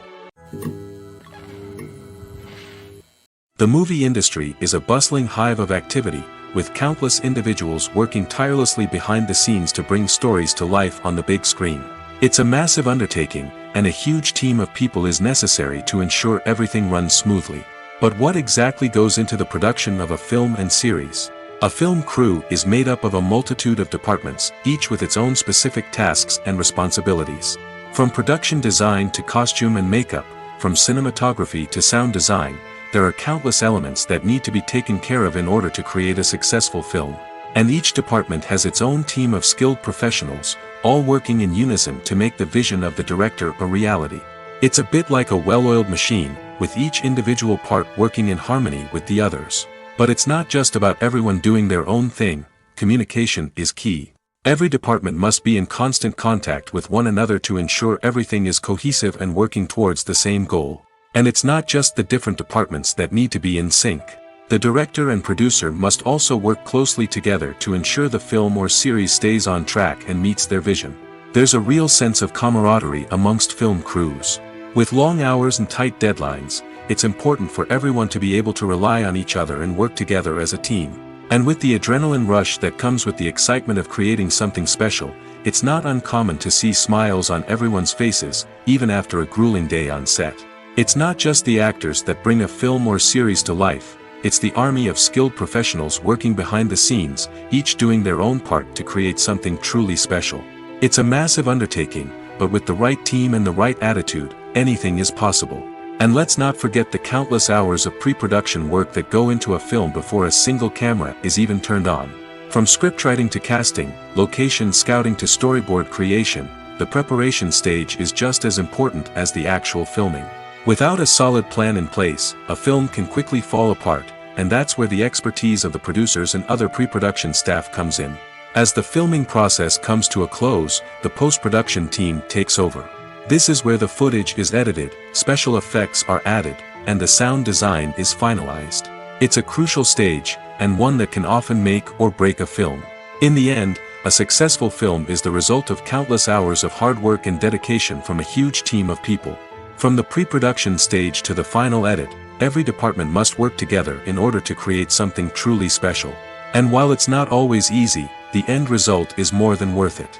The movie industry is a bustling hive of activity, with countless individuals working tirelessly behind the scenes to bring stories to life on the big screen. It's a massive undertaking, and a huge team of people is necessary to ensure everything runs smoothly. But what exactly goes into the production of a film and series? A film crew is made up of a multitude of departments, each with its own specific tasks and responsibilities. From production design to costume and makeup, from cinematography to sound design, there are countless elements that need to be taken care of in order to create a successful film. And each department has its own team of skilled professionals, all working in unison to make the vision of the director a reality. It's a bit like a well-oiled machine, with each individual part working in harmony with the others. But it's not just about everyone doing their own thing, communication is key. Every department must be in constant contact with one another to ensure everything is cohesive and working towards the same goal. And it's not just the different departments that need to be in sync. The director and producer must also work closely together to ensure the film or series stays on track and meets their vision. There's a real sense of camaraderie amongst film crews. With long hours and tight deadlines, it's important for everyone to be able to rely on each other and work together as a team. And with the adrenaline rush that comes with the excitement of creating something special, it's not uncommon to see smiles on everyone's faces, even after a grueling day on set. It's not just the actors that bring a film or series to life, it's the army of skilled professionals working behind the scenes, each doing their own part to create something truly special. It's a massive undertaking, but with the right team and the right attitude, anything is possible. And let's not forget the countless hours of pre-production work that go into a film before a single camera is even turned on. From scriptwriting to casting, location scouting to storyboard creation, the preparation stage is just as important as the actual filming. Without a solid plan in place, a film can quickly fall apart, and that's where the expertise of the producers and other pre-production staff comes in. As the filming process comes to a close, the post-production team takes over. This is where the footage is edited, special effects are added, and the sound design is finalized. It's a crucial stage, and one that can often make or break a film. In the end, a successful film is the result of countless hours of hard work and dedication from a huge team of people. From the pre-production stage to the final edit, every department must work together in order to create something truly special. And while it's not always easy, the end result is more than worth it.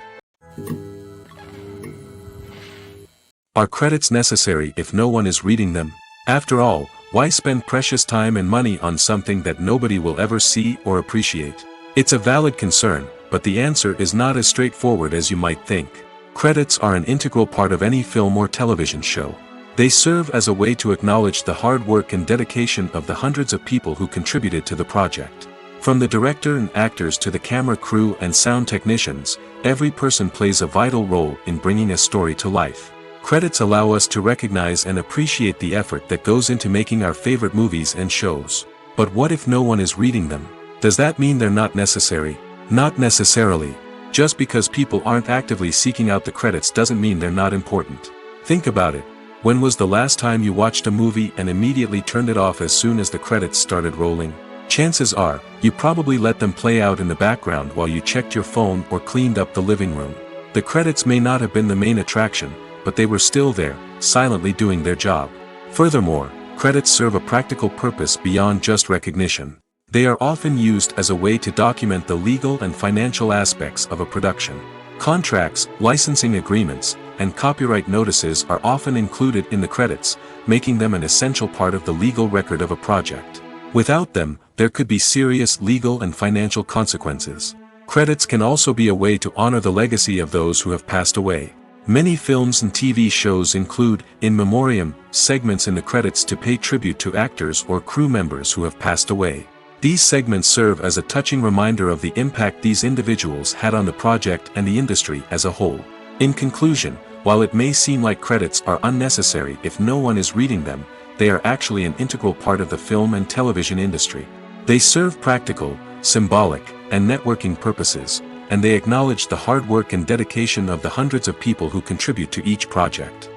Are credits necessary if no one is reading them? After all, why spend precious time and money on something that nobody will ever see or appreciate? It's a valid concern, but the answer is not as straightforward as you might think. Credits are an integral part of any film or television show. They serve as a way to acknowledge the hard work and dedication of the hundreds of people who contributed to the project. From the director and actors to the camera crew and sound technicians, every person plays a vital role in bringing a story to life. Credits allow us to recognize and appreciate the effort that goes into making our favorite movies and shows. But what if no one is reading them? Does that mean they're not necessary? Not necessarily. Just because people aren't actively seeking out the credits doesn't mean they're not important. Think about it. When was the last time you watched a movie and immediately turned it off as soon as the credits started rolling? Chances are, you probably let them play out in the background while you checked your phone or cleaned up the living room. The credits may not have been the main attraction, but they were still there, silently doing their job. Furthermore, credits serve a practical purpose beyond just recognition. They are often used as a way to document the legal and financial aspects of a production. Contracts, licensing agreements, and copyright notices are often included in the credits, making them an essential part of the legal record of a project. Without them, there could be serious legal and financial consequences. Credits can also be a way to honor the legacy of those who have passed away. Many films and TV shows include, in memoriam, segments in the credits to pay tribute to actors or crew members who have passed away. These segments serve as a touching reminder of the impact these individuals had on the project and the industry as a whole. In conclusion, while it may seem like credits are unnecessary if no one is reading them, they are actually an integral part of the film and television industry. They serve practical, symbolic, and networking purposes, and they acknowledge the hard work and dedication of the hundreds of people who contribute to each project.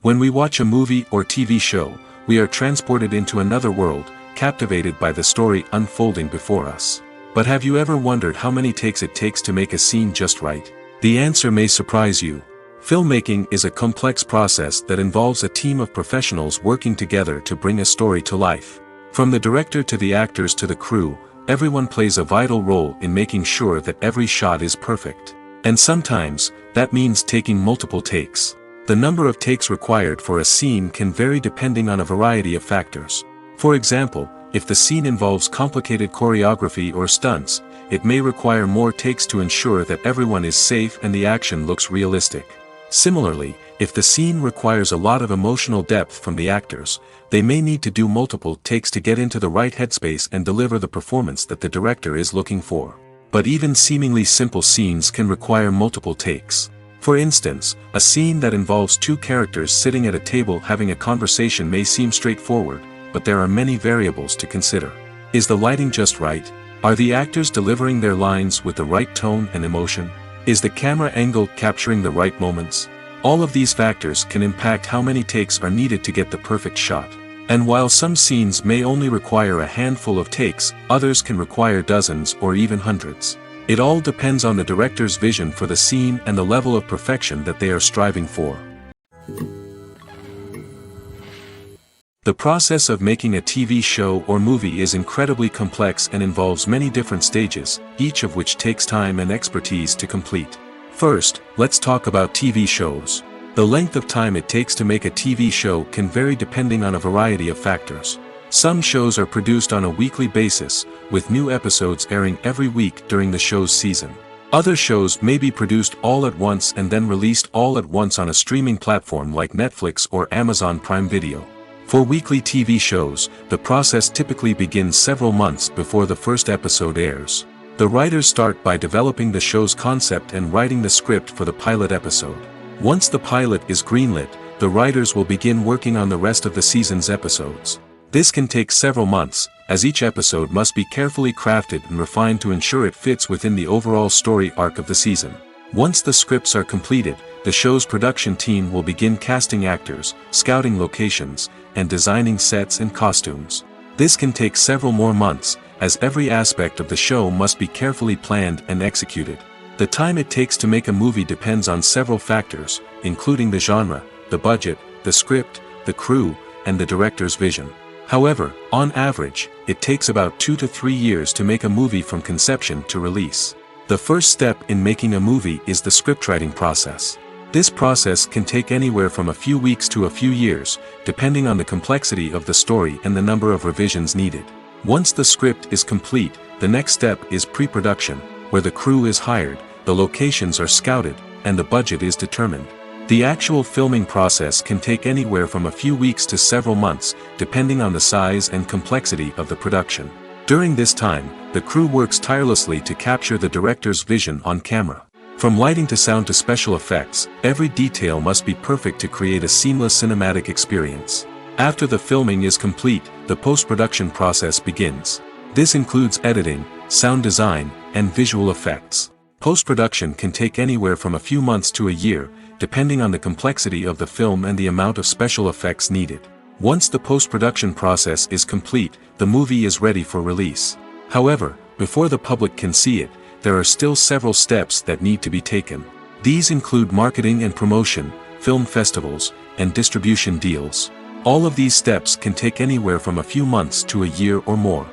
When we watch a movie or TV show, we are transported into another world, captivated by the story unfolding before us. But have you ever wondered how many takes it takes to make a scene just right? The answer may surprise you. Filmmaking is a complex process that involves a team of professionals working together to bring a story to life. From the director to the actors to the crew, everyone plays a vital role in making sure that every shot is perfect. And sometimes, that means taking multiple takes. The number of takes required for a scene can vary depending on a variety of factors. For example, if the scene involves complicated choreography or stunts, it may require more takes to ensure that everyone is safe and the action looks realistic. Similarly, if the scene requires a lot of emotional depth from the actors, they may need to do multiple takes to get into the right headspace and deliver the performance that the director is looking for. But even seemingly simple scenes can require multiple takes. For instance, a scene that involves two characters sitting at a table having a conversation may seem straightforward, but there are many variables to consider. Is the lighting just right? Are the actors delivering their lines with the right tone and emotion? Is the camera angle capturing the right moments? All of these factors can impact how many takes are needed to get the perfect shot. And while some scenes may only require a handful of takes, others can require dozens or even hundreds. It all depends on the director's vision for the scene and the level of perfection that they are striving for. The process of making a TV show or movie is incredibly complex and involves many different stages, each of which takes time and expertise to complete. First, let's talk about TV shows. The length of time it takes to make a TV show can vary depending on a variety of factors. Some shows are produced on a weekly basis, with new episodes airing every week during the show's season. Other shows may be produced all at once and then released all at once on a streaming platform like Netflix or Amazon Prime Video. For weekly TV shows, the process typically begins several months before the first episode airs. The writers start by developing the show's concept and writing the script for the pilot episode. Once the pilot is greenlit, the writers will begin working on the rest of the season's episodes. This can take several months, as each episode must be carefully crafted and refined to ensure it fits within the overall story arc of the season. Once the scripts are completed, the show's production team will begin casting actors, scouting locations, and designing sets and costumes. This can take several more months, as every aspect of the show must be carefully planned and executed. The time it takes to make a movie depends on several factors, including the genre, the budget, the script, the crew, and the director's vision. However, on average, it takes about 2 to 3 years to make a movie from conception to release. The first step in making a movie is the scriptwriting process. This process can take anywhere from a few weeks to a few years, depending on the complexity of the story and the number of revisions needed. Once the script is complete, the next step is pre-production, where the crew is hired, the locations are scouted, and the budget is determined. The actual filming process can take anywhere from a few weeks to several months, depending on the size and complexity of the production. During this time, the crew works tirelessly to capture the director's vision on camera. From lighting to sound to special effects, every detail must be perfect to create a seamless cinematic experience. After the filming is complete, the post-production process begins. This includes editing, sound design, and visual effects. Post-production can take anywhere from a few months to a year, depending on the complexity of the film and the amount of special effects needed. Once the post-production process is complete, the movie is ready for release. However, before the public can see it, there are still several steps that need to be taken. These include marketing and promotion, film festivals, and distribution deals. All of these steps can take anywhere from a few months to a year or more.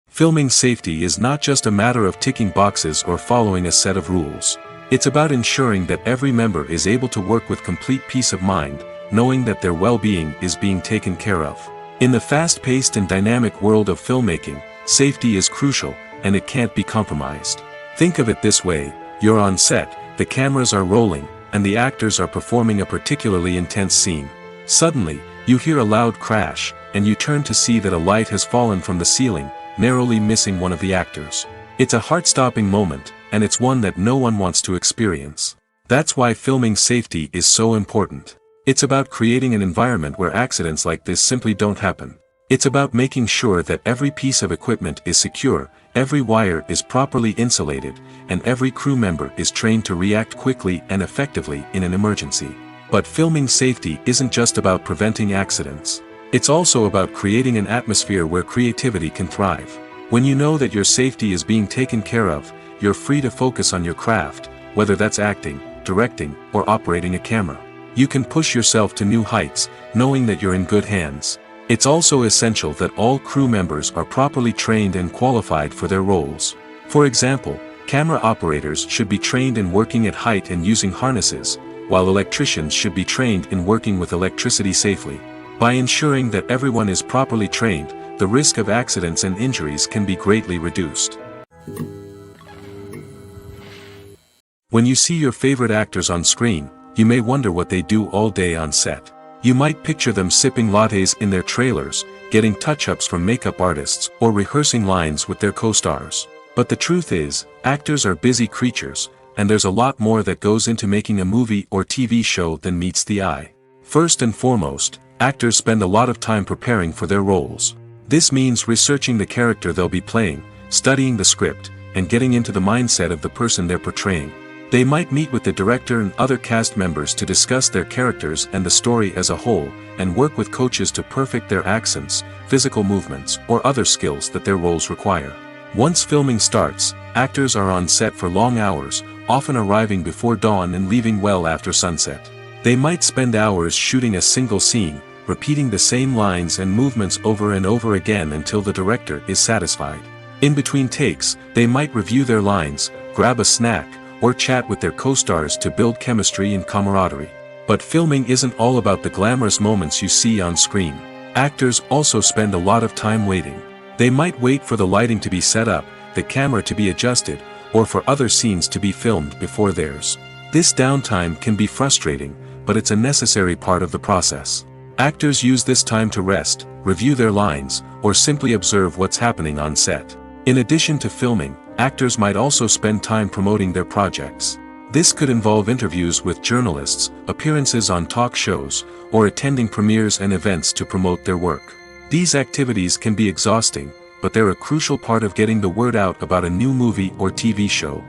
Filming safety is not just a matter of ticking boxes or following a set of rules. It's about ensuring that every member is able to work with complete peace of mind, knowing that their well-being is being taken care of. In the fast-paced and dynamic world of filmmaking, safety is crucial, and it can't be compromised. Think of it this way: you're on set, the cameras are rolling, and the actors are performing a particularly intense scene. Suddenly, you hear a loud crash, and you turn to see that a light has fallen from the ceiling, narrowly missing one of the actors. It's a heart-stopping moment, and it's one that no one wants to experience. That's why filming safety is so important. It's about creating an environment where accidents like this simply don't happen. It's about making sure that every piece of equipment is secure, every wire is properly insulated, and every crew member is trained to react quickly and effectively in an emergency. But filming safety isn't just about preventing accidents. It's also about creating an atmosphere where creativity can thrive. When you know that your safety is being taken care of, you're free to focus on your craft, whether that's acting, directing, or operating a camera. You can push yourself to new heights, knowing that you're in good hands. It's also essential that all crew members are properly trained and qualified for their roles. For example, camera operators should be trained in working at height and using harnesses, while electricians should be trained in working with electricity safely. By ensuring that everyone is properly trained, the risk of accidents and injuries can be greatly reduced. When you see your favorite actors on screen, you may wonder what they do all day on set. You might picture them sipping lattes in their trailers, getting touch-ups from makeup artists, or rehearsing lines with their co-stars. But the truth is, actors are busy creatures, and there's a lot more that goes into making a movie or TV show than meets the eye. First and foremost, actors spend a lot of time preparing for their roles. This means researching the character they'll be playing, studying the script, and getting into the mindset of the person they're portraying. They might meet with the director and other cast members to discuss their characters and the story as a whole, and work with coaches to perfect their accents, physical movements, or other skills that their roles require. Once filming starts, actors are on set for long hours, often arriving before dawn and leaving well after sunset. They might spend hours shooting a single scene, repeating the same lines and movements over and over again until the director is satisfied. In between takes, they might review their lines, grab a snack, or chat with their co-stars to build chemistry and camaraderie. But filming isn't all about the glamorous moments you see on screen. Actors also spend a lot of time waiting. They might wait for the lighting to be set up, the camera to be adjusted, or for other scenes to be filmed before theirs. This downtime can be frustrating, but it's a necessary part of the process. Actors use this time to rest, review their lines, or simply observe what's happening on set. In addition to filming, actors might also spend time promoting their projects. This could involve interviews with journalists, appearances on talk shows, or attending premieres and events to promote their work. These activities can be exhausting, but they're a crucial part of getting the word out about a new movie or TV show.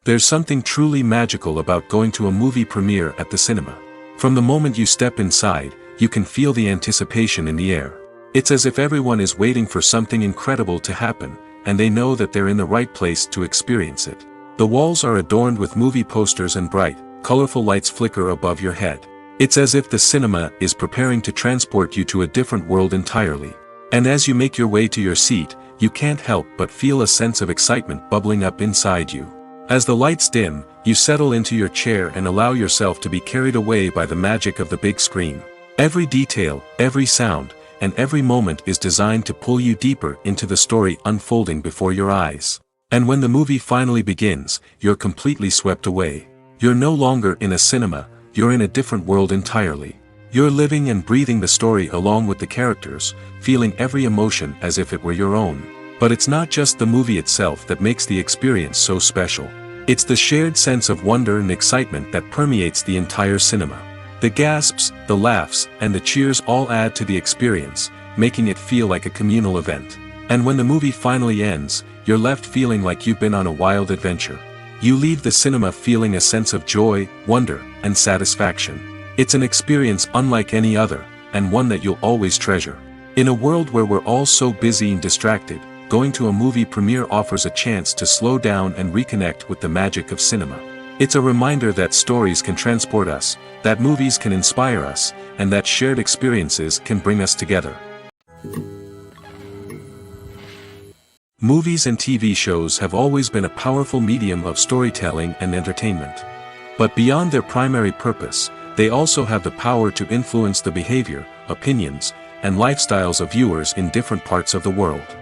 There's something truly magical about going to a movie premiere at the cinema. From the moment you step inside, you can feel the anticipation in the air. It's as if everyone is waiting for something incredible to happen, and they know that they're in the right place to experience it. The walls are adorned with movie posters and bright, colorful lights flicker above your head. It's as if the cinema is preparing to transport you to a different world entirely. And as you make your way to your seat, you can't help but feel a sense of excitement bubbling up inside you. As the lights dim, you settle into your chair and allow yourself to be carried away by the magic of the big screen. Every detail, every sound, and every moment is designed to pull you deeper into the story unfolding before your eyes. And when the movie finally begins, you're completely swept away. You're no longer in a cinema, you're in a different world entirely. You're living and breathing the story along with the characters, feeling every emotion as if it were your own. But it's not just the movie itself that makes the experience so special. It's the shared sense of wonder and excitement that permeates the entire cinema. The gasps, the laughs, and the cheers all add to the experience, making it feel like a communal event. And when the movie finally ends, you're left feeling like you've been on a wild adventure. You leave the cinema feeling a sense of joy, wonder, and satisfaction. It's an experience unlike any other, and one that you'll always treasure. In a world where we're all so busy and distracted, going to a movie premiere offers a chance to slow down and reconnect with the magic of cinema. It's a reminder that stories can transport us, that movies can inspire us, and that shared experiences can bring us together. Movies and TV shows have always been a powerful medium of storytelling and entertainment. But beyond their primary purpose, they also have the power to influence the behavior, opinions, and lifestyles of viewers in different parts of the world.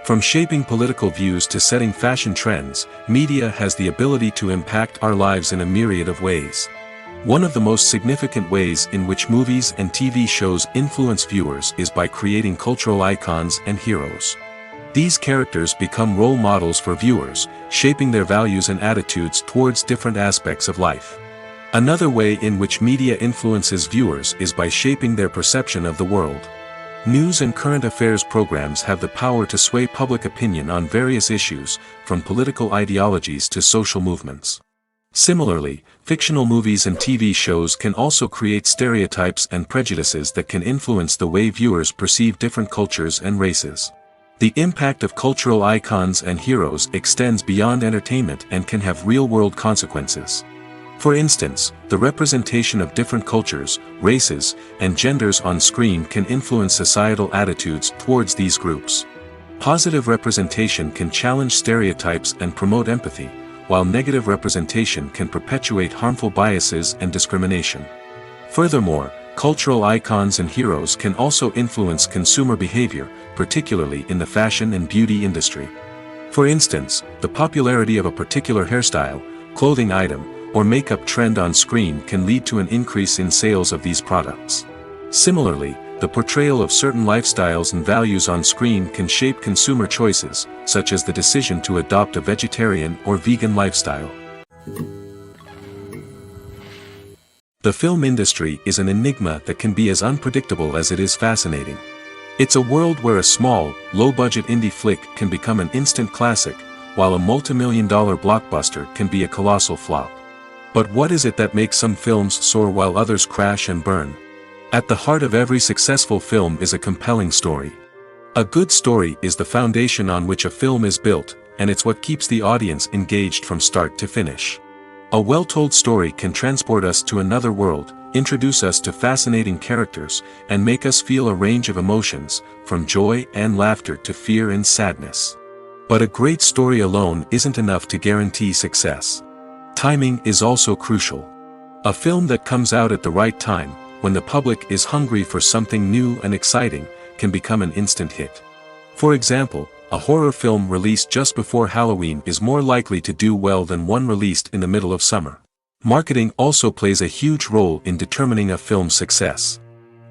From shaping political views to setting fashion trends, media has the ability to impact our lives in a myriad of ways. One of the most significant ways in which movies and TV shows influence viewers is by creating cultural icons and heroes. These characters become role models for viewers, shaping their values and attitudes towards different aspects of life. Another way in which media influences viewers is by shaping their perception of the world. News and current affairs programs have the power to sway public opinion on various issues, from political ideologies to social movements. Similarly, fictional movies and TV shows can also create stereotypes and prejudices that can influence the way viewers perceive different cultures and races. The impact of cultural icons and heroes extends beyond entertainment and can have real-world consequences. For instance, the representation of different cultures, races, and genders on screen can influence societal attitudes towards these groups. Positive representation can challenge stereotypes and promote empathy, while negative representation can perpetuate harmful biases and discrimination. Furthermore, cultural icons and heroes can also influence consumer behavior, particularly in the fashion and beauty industry. For instance, the popularity of a particular hairstyle, clothing item, or makeup trend on screen can lead to an increase in sales of these products. Similarly, the portrayal of certain lifestyles and values on screen can shape consumer choices, such as the decision to adopt a vegetarian or vegan lifestyle. The film industry is an enigma that can be as unpredictable as it is fascinating. It's a world where a small, low-budget indie flick can become an instant classic, while a multimillion-dollar blockbuster can be a colossal flop. But what is it that makes some films soar while others crash and burn? At the heart of every successful film is a compelling story. A good story is the foundation on which a film is built, and it's what keeps the audience engaged from start to finish. A well-told story can transport us to another world, introduce us to fascinating characters, and make us feel a range of emotions, from joy and laughter to fear and sadness. But a great story alone isn't enough to guarantee success. Timing is also crucial. A film that comes out at the right time, when the public is hungry for something new and exciting, can become an instant hit. For example, a horror film released just before Halloween is more likely to do well than one released in the middle of summer. Marketing also plays a huge role in determining a film's success.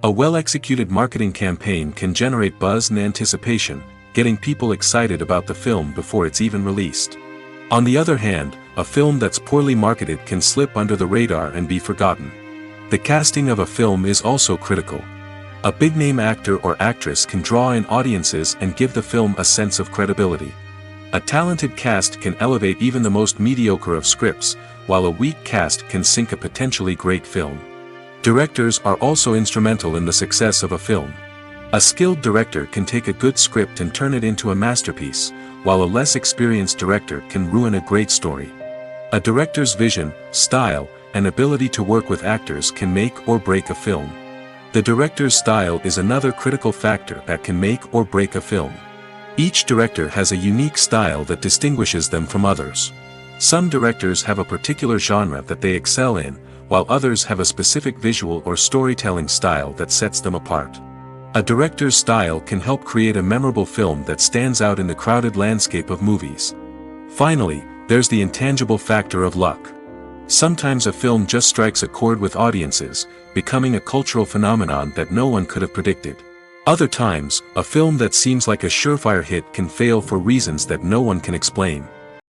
A well-executed marketing campaign can generate buzz and anticipation, getting people excited about the film before it's even released. On the other hand, a film that's poorly marketed can slip under the radar and be forgotten. The casting of a film is also critical. A big-name actor or actress can draw in audiences and give the film a sense of credibility. A talented cast can elevate even the most mediocre of scripts, while a weak cast can sink a potentially great film. Directors are also instrumental in the success of a film. A skilled director can take a good script and turn it into a masterpiece, while a less experienced director can ruin a great story. A director's vision, style, and ability to work with actors can make or break a film. The director's style is another critical factor that can make or break a film. Each director has a unique style that distinguishes them from others. Some directors have a particular genre that they excel in, while others have a specific visual or storytelling style that sets them apart. A director's style can help create a memorable film that stands out in the crowded landscape of movies. Finally, there's the intangible factor of luck. Sometimes a film just strikes a chord with audiences, becoming a cultural phenomenon that no one could have predicted. Other times, a film that seems like a surefire hit can fail for reasons that no one can explain.